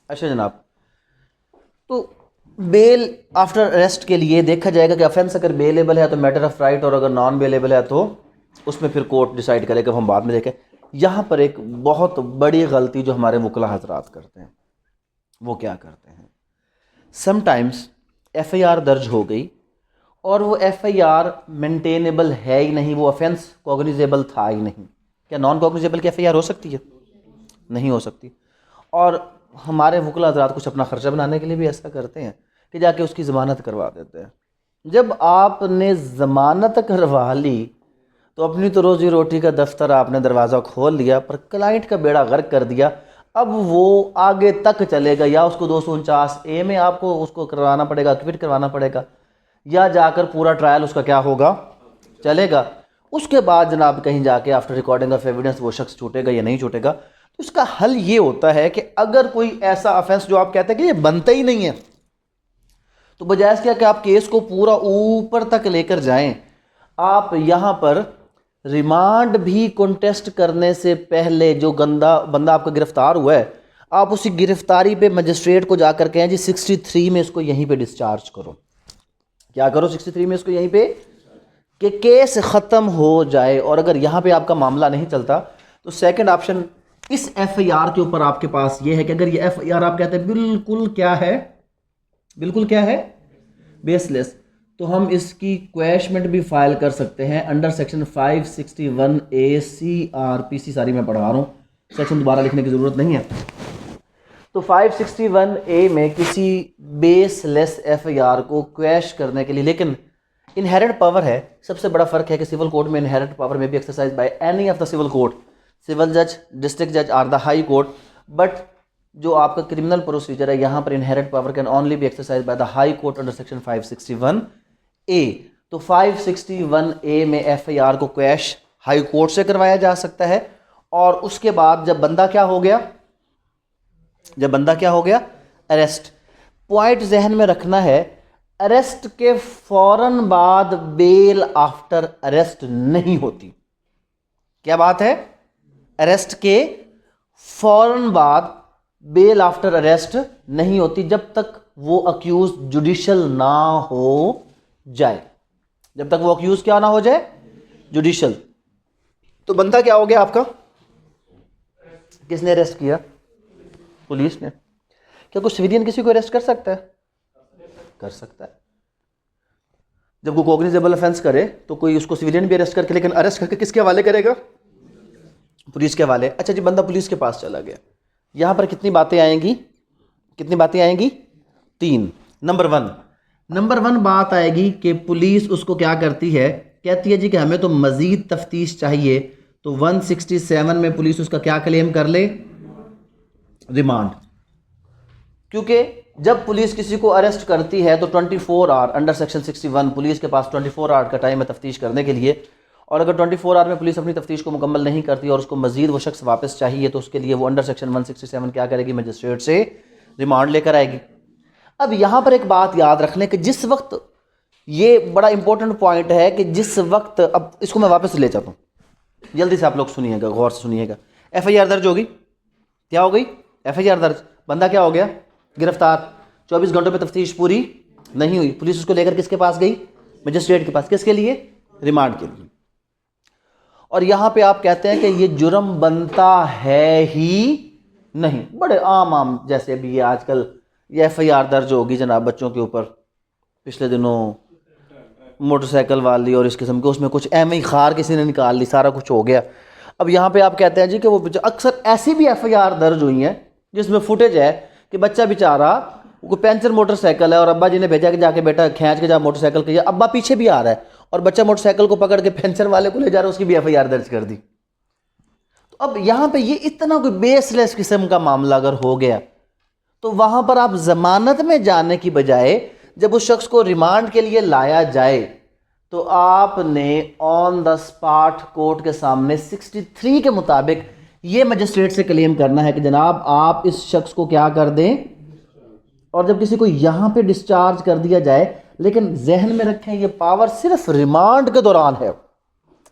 अच्छा जनाब, तो बेल आफ्टर अरेस्ट के लिए देखा जाएगा कि ऑफेंस अगर बेलेबल है तो मैटर ऑफ राइट, और अगर नॉन बेलेबल है तो उसमें फिर कोर्ट डिसाइड करेगा, हम बाद में देखें। यहाँ पर एक बहुत बड़ी गलती जो हमारे वकला हजरात करते हैं वो क्या करते हैं, समटाइम्स एफआईआर दर्ज हो गई और वो एफआईआर मेंटेनेबल है ही नहीं, वो ऑफेंस कॉग्निजेबल था ही नहीं। क्या नॉन कॉग्निजेबल की एफआईआर हो सकती है, नहीं हो सकती। और हमारे वकला हजरात कुछ अपना खर्चा बनाने के लिए भी ऐसा करते हैं कि जाके उसकी ज़मानत करवा देते हैं। जब आपने ज़मानत करवा ली तो अपनी तो रोज़ी रोटी का दफ्तर आपने दरवाज़ा खोल लिया, पर क्लाइंट का बेड़ा गर्क कर दिया। अब वो आगे तक चलेगा, या उसको 249A में आपको उसको करवाना पड़ेगा, क्विट करवाना पड़ेगा, या जाकर पूरा ट्रायल उसका क्या होगा, चलेगा। उसके बाद जनाब कहीं जाके आफ्टर रिकॉर्डिंग ऑफ एविडेंस वो शख्स छूटेगा या नहीं छूटेगा। तो इसका हल ये होता है कि अगर कोई ऐसा ऑफेंस जो आप कहते हैं कि ये बनता ही नहीं है, तो बजाय इसके कि आप केस को पूरा ऊपर तक लेकर जाएं, आप यहाँ पर रिमांड भी कॉन्टेस्ट करने से पहले जो बंदा आपका गिरफ्तार हुआ है, आप उसी गिरफ्तारी पे मजिस्ट्रेट को जाकर कहें जी 63 में इसको यहीं पे डिस्चार्ज करो। क्या करो 63 में इसको यहीं पे, कि केस ख़त्म हो जाए। और अगर यहाँ पे आपका मामला नहीं चलता तो सेकंड ऑप्शन इस एफआईआर के ऊपर आपके पास ये है कि अगर ये एफआईआर आप कहते हैं बिल्कुल क्या है, बिल्कुल क्या है, बेसलेस, तो हम इसकी क्वैशमेंट भी फाइल कर सकते हैं अंडर सेक्शन 561A CRPC। सारी मैं पढ़ा रहा हूँ, सेक्शन दोबारा लिखने की ज़रूरत नहीं है। तो 561A में किसी बेसलेस एफआईआर को क्वैश करने के लिए, लेकिन इनहेरेंट पावर है, सबसे बड़ा फ़र्क है कि सिविल कोर्ट में इनहेरेंट पावर में भी exercise by any of the civil court, civil जज, डिस्ट्रिक्ट जज are the high court, but जो आपका क्रिमिनल प्रोसीजर है यहाँ पर inherent power can only be exercise by the high court under section 561A। तो 561A में एफआईआर को क्वैश हाई कोर्ट से करवाया जा सकता है। और उसके बाद जब बंदा क्या हो गया, अरेस्ट। पॉइंट जहन में रखना है, अरेस्ट के फौरन बाद बेल आफ्टर अरेस्ट नहीं होती। क्या बात है, अरेस्ट के फौरन बाद बेल आफ्टर अरेस्ट नहीं होती जब तक वो अक्यूज जुडिशियल ना हो जाए, जब तक वो अक्यूज क्या ना हो जाए, जुडिशियल। तो बंदा क्या हो गया आपका, किसने अरेस्ट किया, पुलिस ने। क्या कुछ सिविलियन किसी को अरेस्ट कर सकता है, कर सकता है। जब वो कॉग्निजेबल ऑफेंस करे तो कोई उसको सिविलियन भी अरेस्ट करके, लेकिन अरेस्ट करके किसके हवाले करेगा, पुलिस के हवाले। अच्छा जी, बंदा पुलिस के पास चला गया, यहां पर कितनी बातें आएंगी, तीन। नंबर वन बात आएगी कि पुलिस उसको क्या करती है, कहती है जी कि हमें तो मजीद तफ्तीश चाहिए। तो 167 में पुलिस उसका क्या क्लेम कर ले, रिमांड। क्योंकि जब पुलिस किसी को अरेस्ट करती है तो 24 आवर अंडर सेक्शन 61 पुलिस के पास 24 आवर का टाइम है तफ्तीश करने के लिए। और अगर 24 आवर में पुलिस अपनी तफ्तीश को मुकम्मल नहीं करती और उसको मजीद वो शख्स वापस चाहिए तो उसके लिए वो अंडर सेक्शन 167 क्या करेगी, मजिस्ट्रेट से रिमांड लेकर आएगी। अब यहाँ पर एक बात याद रख लें कि जिस वक्त, ये बड़ा इंपॉर्टेंट पॉइंट है कि जिस वक्त, अब इसको मैं वापस ले जाता हूँ, जल्दी से आप लोग सुनिएगा, गौर से सुनिएगा। एफआईआर दर्ज होगी, क्या हो गई, एफआईआर दर्ज, बंदा क्या हो गया, गिरफ्तार। 24 घंटों में तफ्तीश पूरी नहीं हुई, पुलिस उसको लेकर किसके पास गई, मजिस्ट्रेट के पास, किसके लिए, रिमांड के लिए। और यहां पे आप कहते हैं कि ये जुर्म बनता है ही नहीं, बड़े आम जैसे अभी ये आजकल ये एफआईआर दर्ज होगी जनाब बच्चों के ऊपर, पिछले दिनों मोटरसाइकिल वाली और इस किस्म के, उसमें कुछ एम खार किसी ने निकाल ली, सारा कुछ हो गया। अब यहाँ पे आप कहते हैं जी कि वो अक्सर ऐसी भी एफआईआर दर्ज हुई हैं जिसमें फुटेज है कि बच्चा बेचारा, कोई पंचर मोटरसाइकिल है और अब्बा जी ने भेजा कि जाके बेटा खींच के जा मोटरसाइकिल के, अब्बा पीछे भी आ रहा है और बच्चा मोटरसाइकिल को पकड़ के पंचर वाले को ले जा रहा है, उसकी भी एफआईआर दर्ज कर दी। तो अब यहाँ पे ये इतना कोई बेसलेस किस्म का मामला अगर हो गया तो वहां पर आप जमानत में जाने की बजाय जब उस शख्स को रिमांड के लिए लाया जाए तो आपने ऑन द स्पॉट कोर्ट के सामने 63 के मुताबिक ये मजिस्ट्रेट से क्लेम करना है कि जनाब आप इस शख्स को क्या कर दें। और जब किसी को यहां पे डिस्चार्ज कर दिया जाए, लेकिन जहन में रखें ये पावर सिर्फ रिमांड के दौरान है।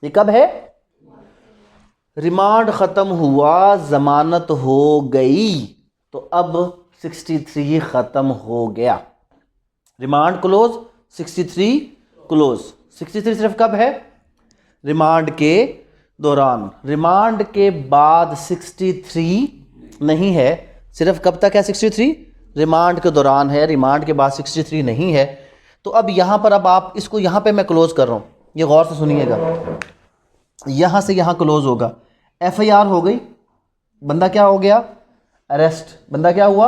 ये कब है, रिमांड खत्म हुआ, जमानत हो गई तो अब 63 खत्म हो गया, रिमांड क्लोज, 63 क्लोज। 63 सिर्फ कब है, रिमांड के दौरान। रिमांड के बाद 63 नहीं है, सिर्फ कब तक है 63, रिमांड के दौरान है, रिमांड के बाद 63 नहीं है। तो अब यहां पर, अब आप इसको यहां पे मैं क्लोज कर रहा हूं, ये गौर से सुनिएगा, यहां से यहां क्लोज होगा, एफआईआर हो गई, बंदा क्या हो गया, अरेस्ट, बंदा क्या हुआ,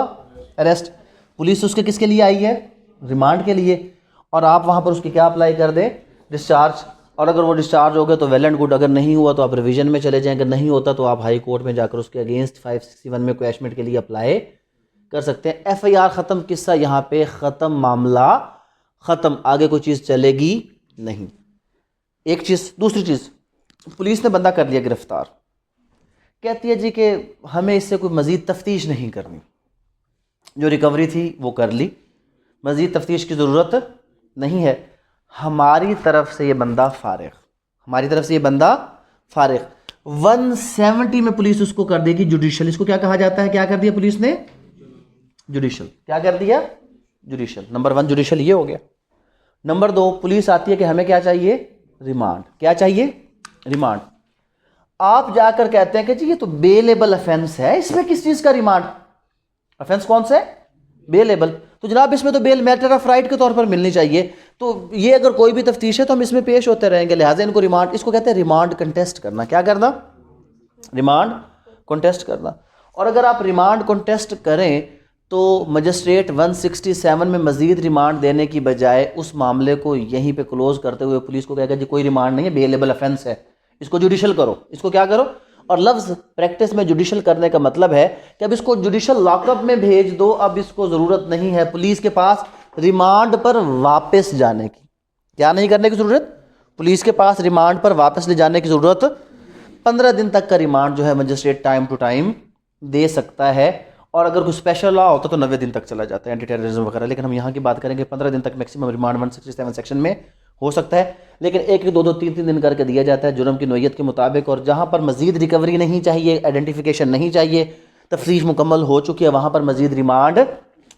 अरेस्ट। पुलिस उसके किसके लिए आई है, रिमांड के लिए, और आप वहां पर उसकी क्या अप्लाई कर दें, डिस्चार्ज। और अगर वो डिस्चार्ज हो गया तो वेल एंड गुड, अगर नहीं हुआ तो आप रिवीजन में चले जाएं, अगर नहीं होता तो आप हाई कोर्ट में जाकर उसके अगेंस्ट 561 में क्वैशमेंट के लिए अप्लाई कर सकते हैं। एफआईआर खत्म, किस्सा यहाँ पे खत्म, मामला खत्म, आगे कोई चीज़ चलेगी नहीं। एक चीज़, दूसरी चीज़, पुलिस ने बंदा कर लिया गिरफ्तार, कहती है जी कि हमें इससे कोई मज़ीद तफ्तीश नहीं करनी, जो रिकवरी थी वो कर ली, मज़ीद तफ्तीश की ज़रूरत नहीं है, हमारी तरफ से ये बंदा फारिग, हमारी तरफ से ये बंदा फारिग। 170 में पुलिस उसको कर देगी जुडिशल। इसको क्या कहा जाता है, क्या कर दिया पुलिस ने, जुडिशल। क्या कर दिया, जुडिशल। नंबर 1 जुडिशल ये हो गया। नंबर 2 पुलिस आती है कि हमें क्या चाहिए, रिमांड। क्या चाहिए, रिमांड। आप जाकर कहते हैं कि जी ये तो बेलेबल अफेंस है, इसमें किस चीज़ का रिमांड, अफेंस कौन सा है, बेलेबल। तो जनाब इसमें तो बेल मैटर ऑफ राइट के तौर पर मिलनी चाहिए, तो ये अगर कोई भी तफ्तीश है तो हम इसमें पेश होते रहेंगे, लिहाजा इनको रिमांड, इसको कहते हैं रिमांड कंटेस्ट करना। क्या करना, रिमांड कंटेस्ट करना। और अगर आप रिमांड कंटेस्ट करें तो मजिस्ट्रेट 167 में मजीद रिमांड देने की बजाय उस मामले को यहीं पे क्लोज करते हुए पुलिस को कहेगा जी कोई रिमांड नहीं है, बेलेबल अफेंस है, इसको जुडिशल करो, इसको क्या करो। और लफ्ज़ प्रैक्टिस में जुडिशल करने का मतलब है कि अब इसको जुडिशल लॉकअप में भेज दो, अब इसको ज़रूरत नहीं है पुलिस के पास रिमांड पर वापस जाने की। क्या नहीं करने की ज़रूरत, पुलिस के पास रिमांड पर वापस ले जाने की ज़रूरत। 15 दिन तक का रिमांड जो है मजिस्ट्रेट टाइम टू टाइम दे सकता है, और अगर कोई स्पेशल लॉ होता तो 90 दिन तक चला जाता है, एंटी टेररिज्म वगैरह, लेकिन हम यहाँ की बात करेंगे 15 दिन तक मैक्सिमम रिमांड 167 सेक्शन में हो सकता है। लेकिन 1 2 2 3 दिन करके दिया जाता है जुर्म की नोयत के मुताबिक, और जहाँ पर मजीद रिकवरी नहीं चाहिए, आइडेंटिफिकेशन नहीं चाहिए, तफ्तीश मुकम्मल हो चुकी है, वहाँ पर मजीद रिमांड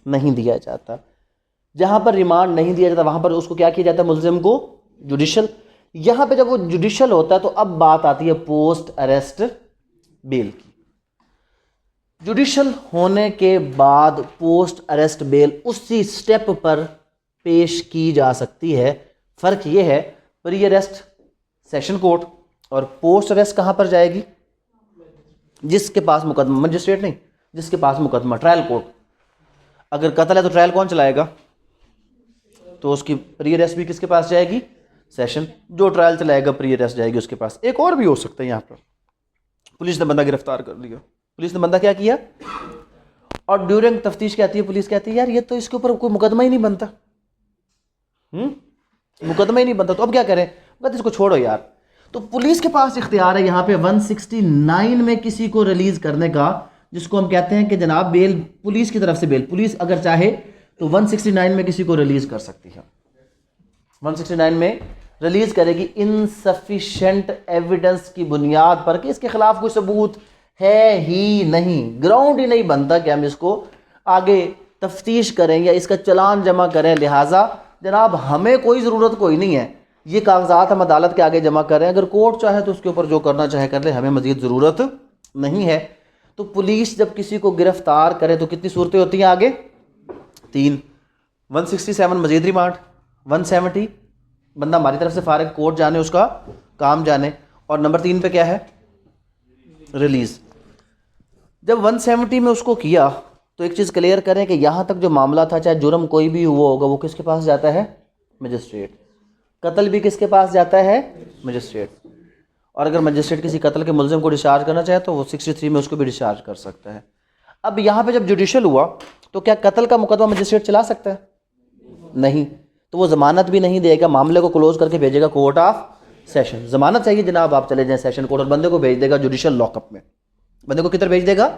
नहीं दिया जाता। जहाँ पर रिमांड नहीं दिया जाता वहाँ पर उसको क्या किया जाता है, मुल्ज़िम को जुडिशल। यहाँ पे जब वो जुडिशल होता है तो अब बात आती है पोस्ट अरेस्ट बेल की। जुडिशल होने के बाद पोस्ट अरेस्ट बेल उसी स्टेप पर पेश की जा सकती है। फ़र्क ये है, प्री अरेस्ट सेशन कोर्ट और पोस्ट अरेस्ट कहाँ पर जाएगी, जिसके पास मुकदमा, मजिस्ट्रेट नहीं, जिसके पास मुकदमा, ट्रायल कोर्ट। अगर कत्ल है तो ट्रायल कौन चलाएगा, तो उसकी प्री अरेस्ट भी किसके पास जाएगी, सेशन। जो ट्रायल चलाएगा प्री अरेस्ट जाएगी उसके पास। एक और भी हो सकता है, यहाँ पर पुलिस ने बंदा गिरफ्तार कर लिया, पुलिस ने बंदा क्या किया, और ड्यूरिंग तफ्तीश कहती है पुलिस, कहती है यार ये तो इसके ऊपर कोई मुकदमा ही नहीं बनता, मुकदमा ही नहीं बनता, तो अब क्या करें, कहते इसको छोड़ो यार। तो पुलिस के पास इख्तियार है यहाँ पे 169 में किसी को रिलीज करने का, जिसको हम कहते हैं कि जनाब बेल, पुलिस की तरफ से बेल, पुलिस अगर चाहे तो 169 में किसी को रिलीज कर सकती है। 169 में रिलीज करेगी इनसफिशेंट एविडेंस की बुनियाद पर कि इसके खिलाफ कोई सबूत है ही नहीं, ग्राउंड ही नहीं बनता कि हम इसको आगे तफ्तीश करें या इसका चलान जमा करें। लिहाजा जनाब हमें कोई ज़रूरत कोई नहीं है, ये कागजात हम अदालत के आगे जमा करें, अगर कोर्ट चाहे तो उसके ऊपर जो करना चाहे कर ले, हमें मज़ीद ज़रूरत नहीं है। तो पुलिस जब किसी को गिरफ्तार करे तो कितनी सूरतें होती हैं आगे, 3, 167 मज़ीद रिमांड, 170 बंदा हमारी तरफ से फारिग, कोर्ट जाने उसका काम जाने, और नंबर 3 पे क्या है, रिलीज़। जब 170 में उसको किया तो एक चीज़ क्लियर करें कि यहाँ तक जो मामला था, चाहे जुर्म कोई भी हुआ होगा, वो किसके पास जाता है, मजिस्ट्रेट। कत्ल भी किसके पास जाता है, मजिस्ट्रेट। और अगर मजिस्ट्रेट किसी कत्ल के मुल्ज़िम को डिस्चार्ज करना चाहे तो वो 63 में उसको भी डिस्चार्ज कर सकता है। अब यहाँ पे जब जुडिशल हुआ तो क्या कत्ल का मुकदमा मजिस्ट्रेट चला सकता है, नहीं, तो वो ज़मानत भी नहीं देगा, मामले को क्लोज करके भेजेगा कोर्ट ऑफ सेशन। ज़मानत चाहिए जनाब, आप चले जाएं सेशन कोर्ट, और बंदे को भेज देगा जुडिशल लॉकअप में। बंदे को किधर भेज देगा,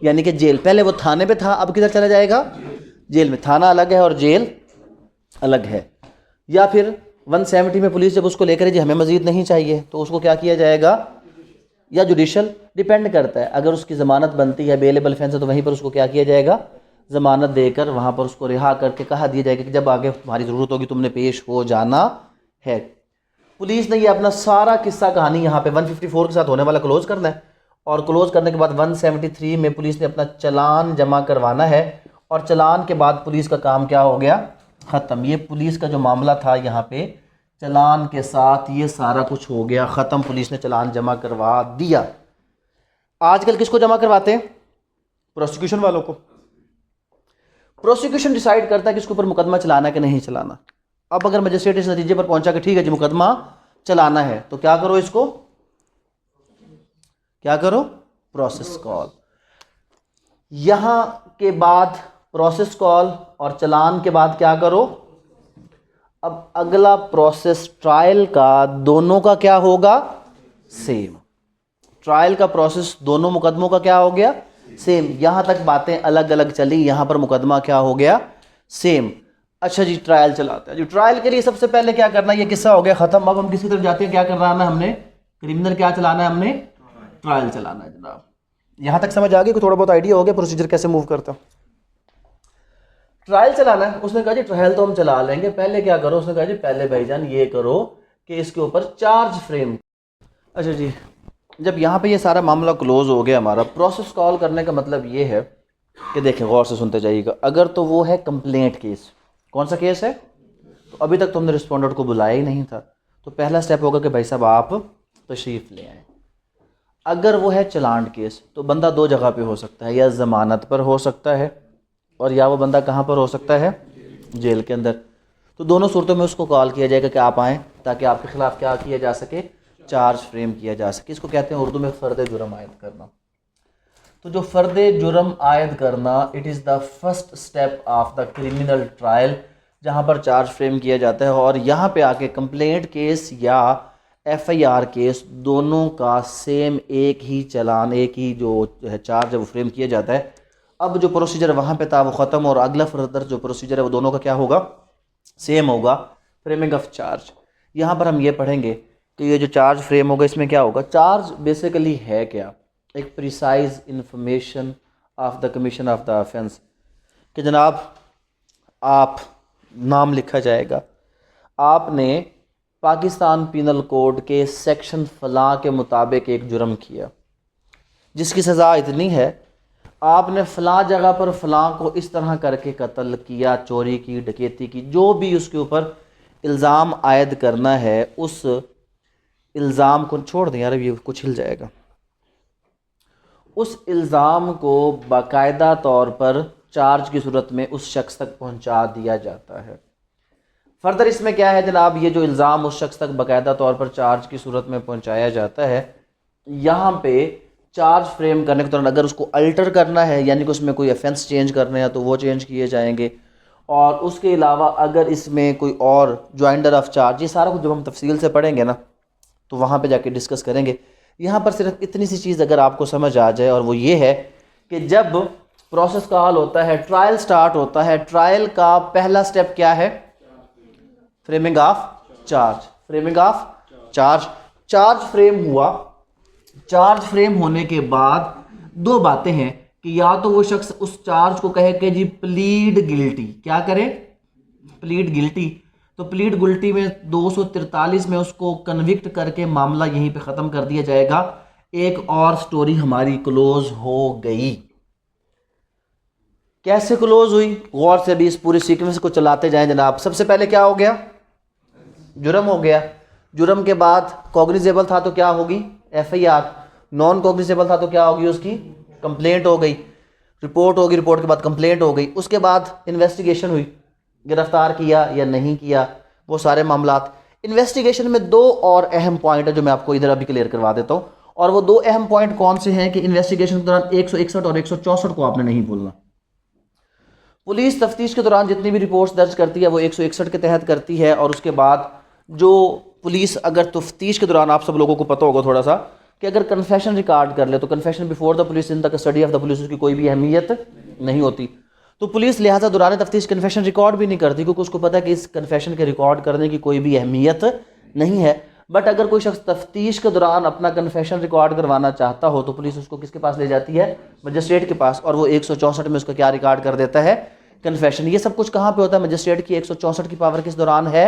यानी कि जेल। पहले वो थाने पे था, अब किधर चला जाएगा, जेल में। थाना अलग है और जेल अलग है। या फिर 170 में पुलिस जब उसको लेकर जी हमें मज़ीद नहीं चाहिए, तो उसको क्या किया जाएगा, या जुडिशल, डिपेंड करता है। अगर उसकी ज़मानत बनती है, बेलेबल ऑफेंस है, तो वहीं पर उसको क्या किया जाएगा, ज़मानत देकर वहाँ पर उसको रिहा करके कहा दिया जाएगा कि जब आगे तुम्हारी ज़रूरत होगी तुमने पेश हो जाना है। पुलिस ने ये अपना सारा किस्सा कहानी यहाँ पे 154 के साथ होने वाला क्लोज करना है, और क्लोज करने के बाद 173 में पुलिस ने अपना चलान जमा करवाना है, और चलान के बाद पुलिस का काम क्या हो गया, ख़त्म। ये पुलिस का जो मामला था यहाँ पे चलान के साथ ये सारा कुछ हो गया ख़त्म, पुलिस ने चलान जमा करवा दिया। आजकल किसको जमा करवाते हैं, प्रोसिक्यूशन वालों को। प्रोसिक्यूशन डिसाइड करता है कि इसके ऊपर मुकदमा चलाना है कि नहीं चलाना। अब अगर मजिस्ट्रेट इस नतीजे पर पहुंचा कि ठीक है जी मुकदमा चलाना है, तो क्या करो, इसको क्या करो, प्रोसेस कॉल। यहां के बाद प्रोसेस कॉल और चलान के बाद क्या करो, अब अगला प्रोसेस ट्रायल का, दोनों का क्या होगा, सेम। ट्रायल का प्रोसेस दोनों मुकदमों का क्या हो गया, सेम। यहां तक बातें अलग अलग चली, यहां पर मुकदमा क्या हो गया, सेम। अच्छा जी, ट्रायल चलाता है जी। ट्रायल के लिए सबसे पहले क्या करना है, ये किस्सा हो गया ख़त्म। अब हम किसी तरफ जाते हैं, क्या करना है हमने, क्रिमिनल क्या चलाना है, हमने ट्रायल चलाना है जनाब। यहाँ तक समझ आ गई, थोड़ा बहुत आइडिया हो गया प्रोसीजर कैसे मूव करता। ट्रायल चलाना है। उसने कहा जी ट्रायल तो हम चला लेंगे, पहले क्या करो, उसने कहा जी पहले भाईजान ये करो कि इसके ऊपर चार्ज फ्रेम। अच्छा जी, जब यहाँ पे ये सारा मामला क्लोज हो गया हमारा, प्रोसेस कॉल करने का मतलब ये है कि देखें, गौर से सुनते जाइएगा। अगर तो वो है कंप्लेंट केस, कौन सा केस है, तो अभी तक तो हमने रिस्पोंडेंट को बुलाया ही नहीं था, तो पहला स्टेप होगा कि भाई साहब आप तशरीफ़ ले आएँ। अगर वो है चलान केस, तो बंदा दो जगह पे हो सकता है, या ज़मानत पर हो सकता है, और या वो बंदा कहाँ पर हो सकता है, जेल के अंदर। तो दोनों सूरतों में उसको कॉल किया जाएगा कि आप आएँ, ताकि आपके ख़िलाफ़ क्या किया जा सके, चार्ज फ्रेम किया जा सके। इसको कहते हैं उर्दू में फ़र्द जुर्म आयद करना। तो जो फ़र्द जुर्म आयद करना, it is the first step of the criminal trial, जहाँ पर चार्ज फ्रेम किया जाता है। और यहाँ पे आके कंप्लेंट केस या FIR केस, दोनों का सेम एक ही चलान, एक ही जो है चार्ज है वो फ्रेम किया जाता है। अब जो प्रोसीजर वहाँ पे था वो ख़त्म, और अगला फर्दर जो प्रोसीजर है वो दोनों का क्या होगा, सेम होगा, फ्रेमिंग ऑफ चार्ज। यहाँ पर हम ये पढ़ेंगे कि ये जो चार्ज फ्रेम होगा, इसमें क्या होगा। चार्ज बेसिकली है क्या, एक precise information of the commission of the offence, कि जनाब आप, नाम लिखा जाएगा, आपने पाकिस्तान पीनल कोड के सेक्शन फलां के मुताबिक एक जुर्म किया, जिसकी सज़ा इतनी है, आपने फ़लाँ जगह पर फ़लाँ को इस तरह करके कत्ल किया, चोरी की, डकैती की, जो भी उसके ऊपर इल्ज़ाम आयद करना है, उस इल्ज़ाम को छोड़ दें यार, ये कुछ हिल जाएगा। उस इल्ज़ाम को बाकायदा तौर पर चार्ज की सूरत में उस शख्स तक पहुंचा दिया जाता है। फर्दर इसमें क्या है जनाब, ये जो इल्ज़ाम उस शख्स तक बाकायदा तौर पर चार्ज की सूरत में पहुंचाया जाता है, यहाँ पे चार्ज फ्रेम करने के दौरान अगर उसको अल्टर करना है, यानी कि उसमें कोई ऑफेंस चेंज करने हैं, तो वो चेंज किए जाएंगे। और उसके अलावा अगर इसमें कोई और ज्वाइंडर ऑफ चार्ज, ये सारा कुछ जब हम तफसील से पढ़ेंगे ना, तो वहाँ पे जाके डिस्कस करेंगे। यहाँ पर सिर्फ इतनी सी चीज़ अगर आपको समझ आ जाए, और वो ये है कि जब प्रोसेस का हल होता है, ट्रायल स्टार्ट होता है, ट्रायल का पहला स्टेप क्या है, framing of charge. Framing of charge, charge frame हुआ। चार्ज फ्रेम होने के बाद दो बातें हैं कि या तो वो शख्स उस चार्ज को कहे कि जी प्लीड गिल्टी, क्या करे, प्लीड गिल्टी। तो प्लीड गिल्टी में 243 में उसको कन्विक्ट करके मामला यहीं पे ख़त्म कर दिया जाएगा। एक और स्टोरी हमारी क्लोज हो गई। कैसे क्लोज हुई, गौर से भी इस पूरे सीक्वेंस को चलाते जाएं जनाब। सबसे पहले क्या हो गया, जुर्म हो गया। जुर्म के बाद कॉग्निजेबल था तो क्या होगी, FIR। नॉन कॉग्निजेबल था तो क्या होगी, उसकी कंप्लेंट हो गई, रिपोर्ट होगी, रिपोर्ट के बाद कंप्लेंट हो गई। उसके बाद इन्वेस्टिगेशन हुई, गिरफ्तार किया या नहीं किया, वो सारे मामलात। इन्वेस्टिगेशन में दो और अहम पॉइंट है जो मैं आपको इधर अभी क्लियर करवा देता हूँ। और वो दो अहम पॉइंट कौन से हैं कि इन्वेस्टिगेशन के दौरान 161 और 164 को आपने नहीं भूलना। पुलिस तफ्तीश के दौरान जितनी भी रिपोर्ट्स दर्ज करती है वो 161 के तहत करती है। और उसके बाद जो पुलिस अगर तफ्तीश के दौरान, आप सब लोगों को पता होगा थोड़ा सा, कि अगर कन्फेशन रिकॉर्ड कर ले तो confession before the police in the custody of the police उसकी कोई भी अहमियत नहीं होती। तो पुलिस लिहाजा दौरान तफ्तीश कन्फेशन रिकॉर्ड भी नहीं करती, क्योंकि उसको पता है कि इस कन्फेशन के रिकॉर्ड करने की कोई भी अहमियत नहीं है। बट अगर कोई शख्स तफ्तीश के दौरान अपना कन्फेशन रिकॉर्ड करवाना चाहता हो तो पुलिस उसको किसके पास ले जाती है, मजिस्ट्रेट के पास। और वो 164 में उसका क्या रिकॉर्ड कर देता है, कन्फेशन। ये सब कुछ कहाँ पे होता है, मजिस्ट्रेट की 164 की पावर किस दौरान है,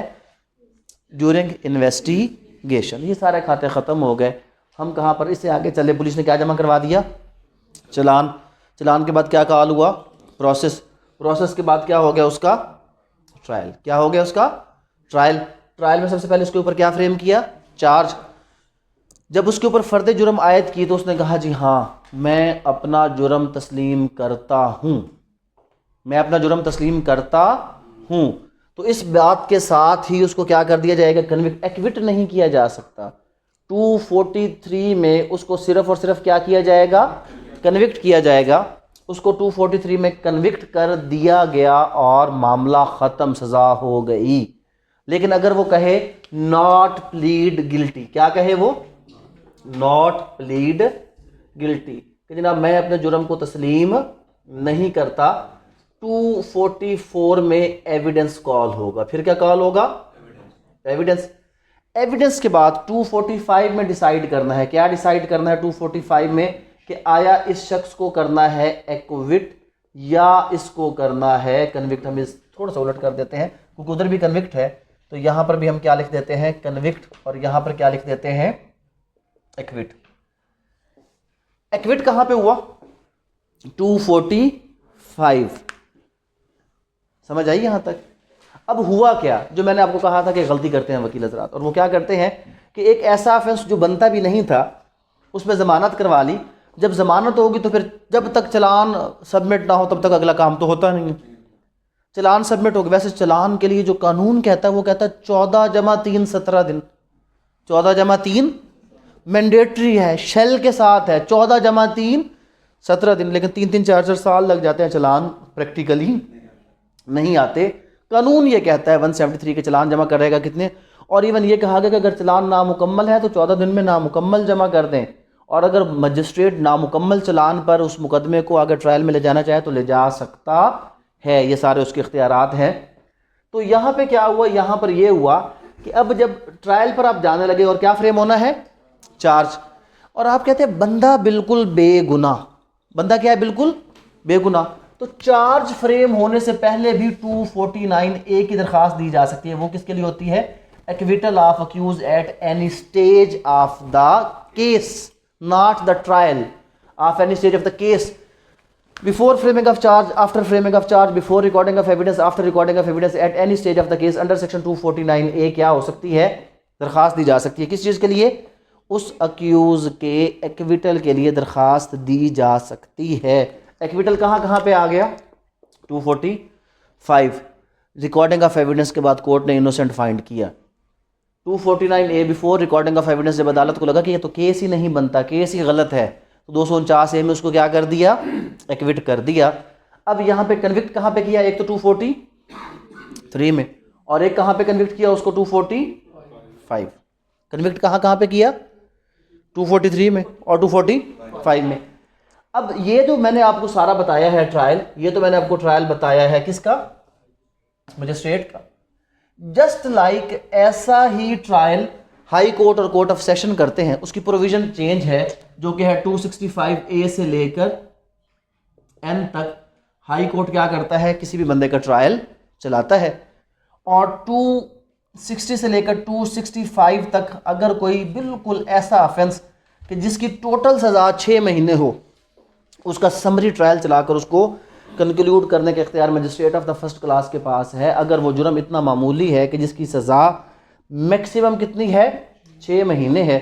ड्यूरिंग इन्वेस्टिगेशन। ये सारे खाते ख़त्म हो गए। हम कहाँ पर, इससे आगे चले। पुलिस ने क्या जमा करवा दिया, चलान। चलान के बाद क्या कॉल हुआ, प्रोसेस। प्रोसेस के बाद क्या हो गया, उसका ट्रायल। क्या हो गया, उसका ट्रायल। ट्रायल में सबसे पहले उसके ऊपर क्या फ्रेम किया, चार्ज। जब उसके ऊपर फर्द जुर्म आयद की तो उसने कहा जी हाँ मैं अपना जुर्म तस्लीम करता हूँ, मैं अपना जुर्म तस्लीम करता हूँ। तो इस बात के साथ ही उसको क्या कर दिया जाएगा, कन्विक्ट। एक्विट नहीं किया जा सकता। 243 में उसको सिर्फ और सिर्फ क्या किया जाएगा, कन्विक्ट किया जाएगा। उसको 243 में कन्विक्ट कर दिया गया और मामला ख़त्म, सज़ा हो गई। लेकिन अगर वो कहे नॉट प्लीड गिल्टी, क्या कहे वो, नॉट प्लीड गिल्टी, कि जनाब मैं अपने जुर्म को तस्लीम नहीं करता, 244 में एविडेंस कॉल होगा। फिर क्या कॉल होगा? एविडेंस। एविडेंस के बाद 245 में डिसाइड करना है। क्या डिसाइड करना है 245 में? कि आया इस शख्स को करना है एक्विट या इसको करना है कन्विक्ट। हम इस थोड़ा सा उलट कर देते हैं क्योंकि उधर भी कन्विक्ट है, तो यहां पर भी हम क्या लिख देते हैं? कन्विक्ट। और यहां पर क्या लिख देते हैं? एक्विट। एक्विट कहां पे हुआ? 245। समझ आई यहां तक? अब हुआ क्या, जो मैंने आपको कहा था कि गलती करते हैं वकील हजरात, और वो क्या करते हैं कि एक ऐसा ऑफेंस जो बनता भी नहीं था उसमें जमानत करवा ली। जब जमानत होगी तो फिर जब तक चालान सबमिट ना हो तब तक अगला काम तो होता नहीं है। चालान सबमिट हो गया। वैसे चालान के लिए जो कानून कहता है वो कहता है 14 जमा 3 17 दिन। 14 जमा 3 मैंडेटरी है, शेल के साथ है। 14 जमा 3 17 दिन। लेकिन 3 4 साल लग जाते हैं, चालान प्रैक्टिकली नहीं आते। कानून ये कहता है 173 के चालान जमा करेगा कितने। और इवन ये कहा गया कि अगर चालान नामुकम्मल है तो 14 दिन में नामुकम्मल जमा कर दें, और अगर मजिस्ट्रेट नामुकम्मल चालान पर उस मुकदमे को अगर ट्रायल में ले जाना चाहे तो ले जा सकता है। ये सारे उसके इख्तियारात हैं। तो यहाँ पे क्या हुआ? यहाँ पर ये हुआ कि अब जब ट्रायल पर आप जाने लगे और क्या फ्रेम होना है? चार्ज। और आप कहते हैं बंदा बिल्कुल बेगुनाह। बंदा क्या है? बिल्कुल बेगुनाह। तो चार्ज फ्रेम होने से पहले भी 249A की दरखास्त दी जा सकती है। वो किसके लिए होती है? Acquittal of accused at any stage of the case, not the trial of any stage of the case. Before framing of charge, after framing of charge, before recording of evidence, after recording of evidence, at any stage of the case under section 249A क्या हो सकती है? दरखास्त दी जा सकती है। किस चीज के लिए? उस अक्यूज के एक्विटल के लिए दरखास्त दी जा सकती है। एक्विटल कहाँ कहाँ पे आ गया? 245। रिकॉर्डिंग ऑफ एविडेंस के बाद कोर्ट ने इनोसेंट फाइंड किया। 249A before recording of evidence, जब अदालत को लगा कि ये तो केस ही नहीं बनता, केस ही गलत है, तो 249A में उसको क्या कर दिया? एक्विट कर दिया। अब यहाँ पे कन्विक्ट कहाँ पे किया? एक तो 243 में, और एक कहाँ पे कन्विक्ट किया उसको? 245। कन्विक्ट कहाँ कहाँ पे किया? 243 में और 245 में। अब ये जो मैंने आपको सारा बताया है ट्रायल, ये तो मैंने आपको ट्रायल बताया है किसका? मजिस्ट्रेट का। जस्ट लाइक ऐसा ही ट्रायल हाई कोर्ट और कोर्ट ऑफ सेशन करते हैं। उसकी प्रोविजन चेंज है जो कि है 265A से लेकर N तक। हाई कोर्ट क्या करता है? किसी भी बंदे का ट्रायल चलाता है। और 260 से लेकर 265 तक अगर कोई बिल्कुल ऐसा ऑफेंस कि जिसकी टोटल सज़ा 6 महीने हो, उसका समरी ट्रायल चलाकर उसको कंक्लूड करने का इख्तियार magistrate of the first class के पास है। अगर वो जुर्म इतना मामूली है कि जिसकी सज़ा मैक्सिमम कितनी है? 6 महीने है,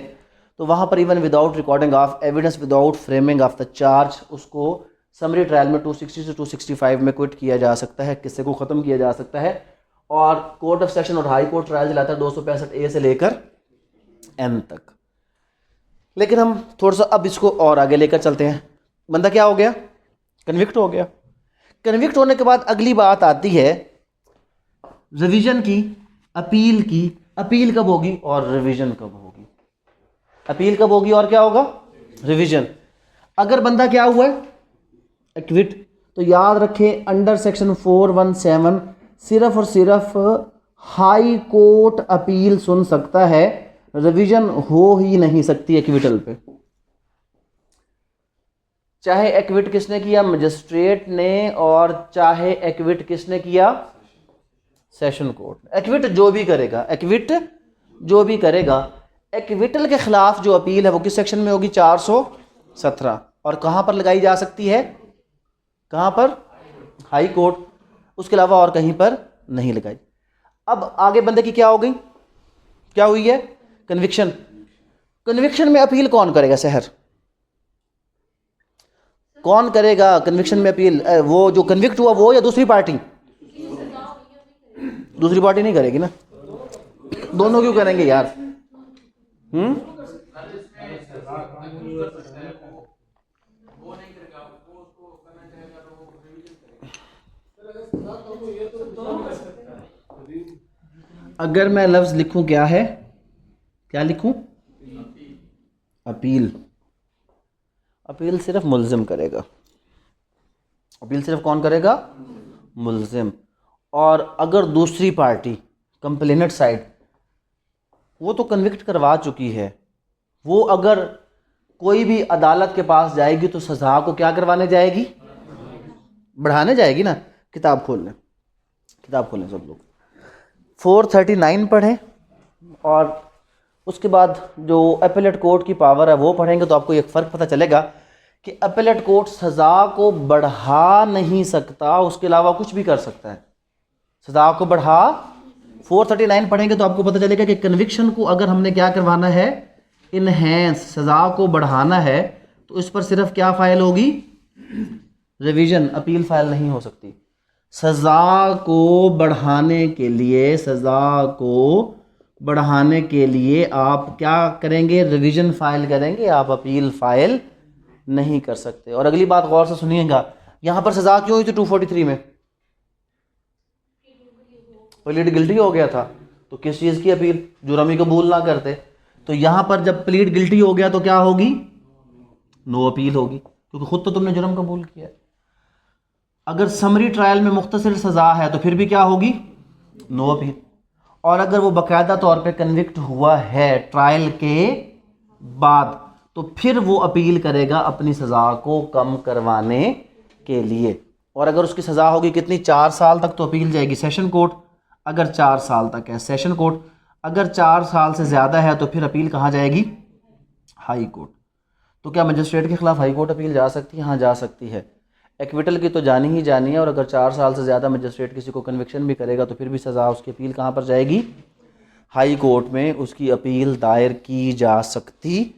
तो वहाँ पर even without recording of evidence, without framing of the charge, उसको समरी ट्रायल में 260 से 265 में क्विट किया जा सकता है, किस्से को ख़त्म किया जा सकता है। और कोर्ट ऑफ सेशन और हाई कोर्ट ट्रायल चलाता है 265A से लेकर N तक। लेकिन हम थोड़ा सा अब इसको और आगे लेकर चलते हैं। बंदा क्या हो गया? कन्विक्ट हो गया। कन्विक्ट होने के बाद अगली बात आती है रिवीजन की, अपील की। अपील कब होगी और रिवीजन कब होगी? अपील कब होगी और क्या होगा? रिवीजन। अगर बंदा क्या हुआ है? एक्विट, तो याद रखें अंडर सेक्शन 417 सिर्फ और सिर्फ हाई कोर्ट अपील सुन सकता है, रिवीजन हो ही नहीं सकती एक्विटल पे। चाहे एक्विट किसने किया? मजिस्ट्रेट ने। और चाहे एक्विट किसने किया? Session court. एक्विट जो भी करेगा, एक्विट जो भी करेगा, एक्विटल के खिलाफ जो अपील है वो किस सेक्शन में होगी? 417। और कहां पर लगाई जा सकती है? कहां पर? High court. उसके अलावा और कहीं पर नहीं लगाई। अब आगे बंदे की क्या हो गई? क्या हुई है? कन्विक्शन। कन्विक्शन में अपील कौन करेगा? सहर कौन करेगा कन्विक्शन में अपील? वो जो कन्विक्ट हुआ वो या दूसरी पार्टी? दूसरी पार्टी नहीं करेगी ना। दोनों क्यों करेंगे यार? अगर मैं लफ्ज लिखूं क्या है? क्या लिखूं? अपील। अपील सिर्फ मुल्जिम करेगा। अपील सिर्फ कौन करेगा? मुल्ज़िम। और अगर दूसरी पार्टी कंप्लेनेंट साइड वो तो कन्विक्ट करवा चुकी है, वो अगर कोई भी अदालत के पास जाएगी तो सज़ा को क्या करवाने जाएगी, बढ़ाने जाएगी ना। किताब खोल लें, किताब खोलें सब लोग, 439 पढ़ें और उसके बाद जो अपीलेट कोर्ट की पावर है वो पढ़ेंगे तो आपको एक फ़र्क पता चलेगा कि अपीलेट कोर्ट सज़ा को बढ़ा नहीं सकता, उसके अलावा कुछ भी कर सकता है। सज़ा को बढ़ा 439 पढ़ेंगे तो आपको पता चलेगा कि कन्विक्शन को अगर हमने क्या करवाना है, इनहेंस, सज़ा को बढ़ाना है, तो इस पर सिर्फ क्या फ़ाइल होगी, रिवीजन, अपील फ़ाइल नहीं हो सकती। सज़ा को बढ़ाने के लिए, सज़ा को बढ़ाने के लिए आप क्या करेंगे, रिवीजन फ़ाइल करेंगे, आप अपील फ़ाइल नहीं कर सकते। और अगली बात गौर से सुनिएगा, यहाँ पर सज़ा क्यों हुई थी 243 में, प्लीड गिल्टी हो गया था, तो किस चीज़ की अपील, जुर्म ही कबूल ना करते। तो यहाँ पर जब प्लीड गिल्टी हो गया तो क्या होगी, नो अपील होगी, क्योंकि खुद तो तुमने जुर्म कबूल किया है। अगर समरी ट्रायल में मुख्तसर सज़ा है तो फिर भी क्या होगी, नो अपील। और अगर वो बाकायदा तौर पे कन्विक्ट हुआ है ट्रायल के बाद तो फिर वो अपील करेगा अपनी सज़ा को कम करवाने के लिए। और अगर उसकी सज़ा होगी कितनी, 4 साल तक, तो अपील जाएगी सेशन कोर्ट। अगर 4 साल तक है सेशन कोर्ट, अगर 4 साल से ज़्यादा है तो फिर अपील कहाँ जाएगी, हाई कोर्ट। तो क्या मजिस्ट्रेट के खिलाफ हाई कोर्ट अपील जा सकती है, हाँ जा सकती है। एक्विटल की तो जानी ही जानी है, और अगर 4 साल से ज़्यादा मजिस्ट्रेट किसी को कन्विक्शन भी करेगा तो फिर भी सज़ा, उसकी अपील कहाँ पर जाएगी, हाई कोर्ट में उसकी अपील दायर की जा सकती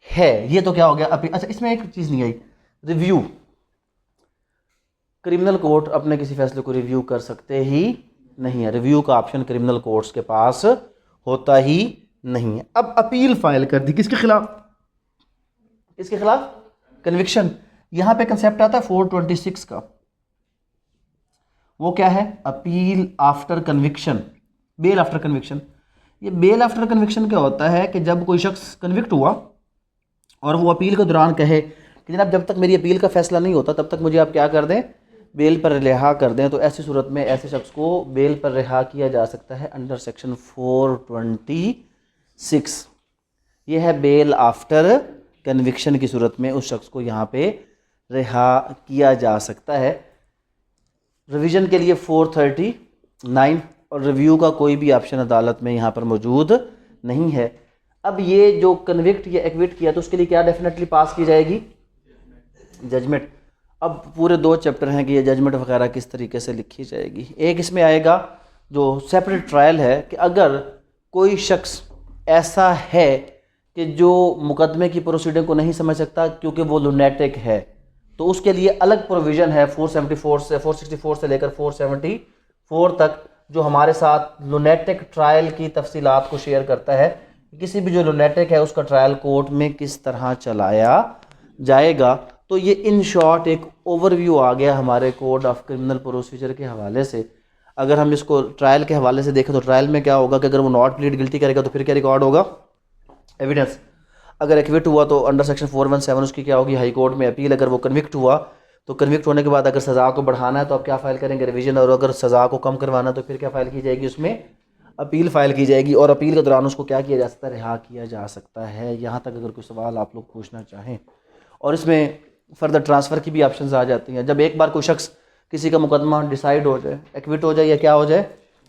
है। ये तो क्या हो गया अपील। अच्छा, इसमें एक चीज़ नहीं आई, रिव्यू। क्रिमिनल कोर्ट अपने किसी फैसले को रिव्यू कर सकते ही नहीं है, रिव्यू का ऑप्शन क्रिमिनल कोर्ट्स के पास होता ही नहीं है। अब अपील फाइल कर दी किसके खिलाफ, इसके खिलाफ, कन्विक्शन। यहां पे कंसेप्ट आता है 426 का, वो क्या है, appeal after conviction, bail after conviction. ये बेल आफ्टर कन्विक्शन क्या होता है कि जब कोई शख्स कन्विक्ट हुआ और वो अपील के दौरान कहे कि जनाब जब तक मेरी अपील का फैसला नहीं होता तब तक मुझे आप क्या कर दें, बेल पर रिहा कर दें, तो ऐसी सूरत में ऐसे शख्स को बेल पर रिहा किया जा सकता है अंडर सेक्शन 426। ये है बेल आफ्टर कन्विक्शन की सूरत में उस शख्स को यहाँ पे रिहा किया जा सकता है। रिवीजन के लिए 439 और रिव्यू का कोई भी ऑप्शन अदालत में यहाँ पर मौजूद नहीं है। अब ये जो कन्विक्ट या एक्विट किया तो उसके लिए क्या डेफिनेटली पास की जाएगी, जजमेंट। अब पूरे 2 चैप्टर हैं कि ये जजमेंट वगैरह किस तरीके से लिखी जाएगी। एक इसमें आएगा जो सेपरेट ट्रायल है कि अगर कोई शख्स ऐसा है कि जो मुकदमे की प्रोसीडिंग को नहीं समझ सकता क्योंकि वो लुनेटिक है, तो उसके लिए अलग प्रोविज़न है 464 से लेकर 474 तक, जो हमारे साथ लुनेटिक ट्रायल की तफसीलात को शेयर करता है। किसी भी जो लुनेटिक है उसका ट्रायल कोर्ट में किस तरह चलाया जाएगा। तो ये इन शॉर्ट एक ओवरव्यू आ गया हमारे कोड ऑफ क्रिमिनल प्रोसीजर के हवाले से। अगर हम इसको ट्रायल के हवाले से देखें तो ट्रायल में क्या होगा कि अगर वो नॉट प्लीड गिल्टी करेगा तो फिर क्या रिकॉर्ड होगा, एविडेंस। अगर एक्विट हुआ तो अंडर सेक्शन 417 उसकी क्या होगी, हाई कोर्ट में अपील। अगर वो कन्विक्ट हुआ तो कन्विक्ट होने के बाद अगर सज़ा को बढ़ाना है तो आप क्या फ़ाइल करेंगे, रिवीजन। और अगर सज़ा को कम करवाना है तो फिर क्या फ़ाइल की जाएगी, उसमें अपील फ़ाइल की जाएगी। और अपील के दौरान उसको क्या किया जा सकता है, रिहा किया जा सकता है। यहाँ तक अगर कोई सवाल आप लोग पूछना चाहें। और इसमें फर्दर ट्रांसफ़र की भी ऑप्शंस आ जाती हैं। जब एक बार कोई शख्स किसी का मुकदमा डिसाइड हो जाए, एक्विट हो जाए या क्या हो जाए,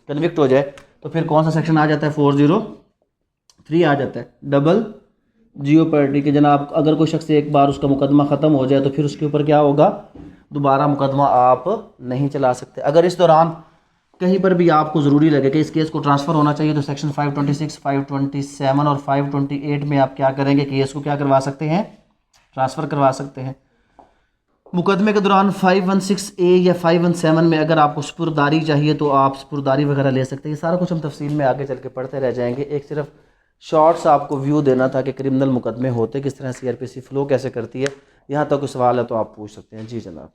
कन्विक्ट हो जाए, तो फिर कौन सा सेक्शन आ जाता है, 403 आ जाता है, डबल जियोपर्टी के। जनाब अगर कोई शख्स एक बार उसका मुकदमा ख़त्म हो जाए तो फिर उसके ऊपर क्या होगा, दोबारा मुकदमा आप नहीं चला सकते। अगर इस दौरान कहीं पर भी आपको ज़रूरी लगे कि इस केस को ट्रांसफ़र होना चाहिए तो सेक्शन 526, 527 और 528 में आप क्या करेंगे, केस को क्या करवा सकते हैं, ट्रांसफ़र करवा सकते हैं। मुकदमे के दौरान 516A या 517 में अगर आपको सुपुर्दारी चाहिए तो आप सुपुर्दारी वगैरह ले सकते हैं। ये सारा कुछ हम तफसील में आगे चल के पढ़ते रह जाएंगे। एक सिर्फ शॉर्ट्स आपको व्यू देना था कि क्रिमिनल मुकदमे होते किस तरह, CRPC फ़्लो कैसे करती है। यहाँ तक कोई सवाल है तो आप पूछ सकते हैं। जी जनाब।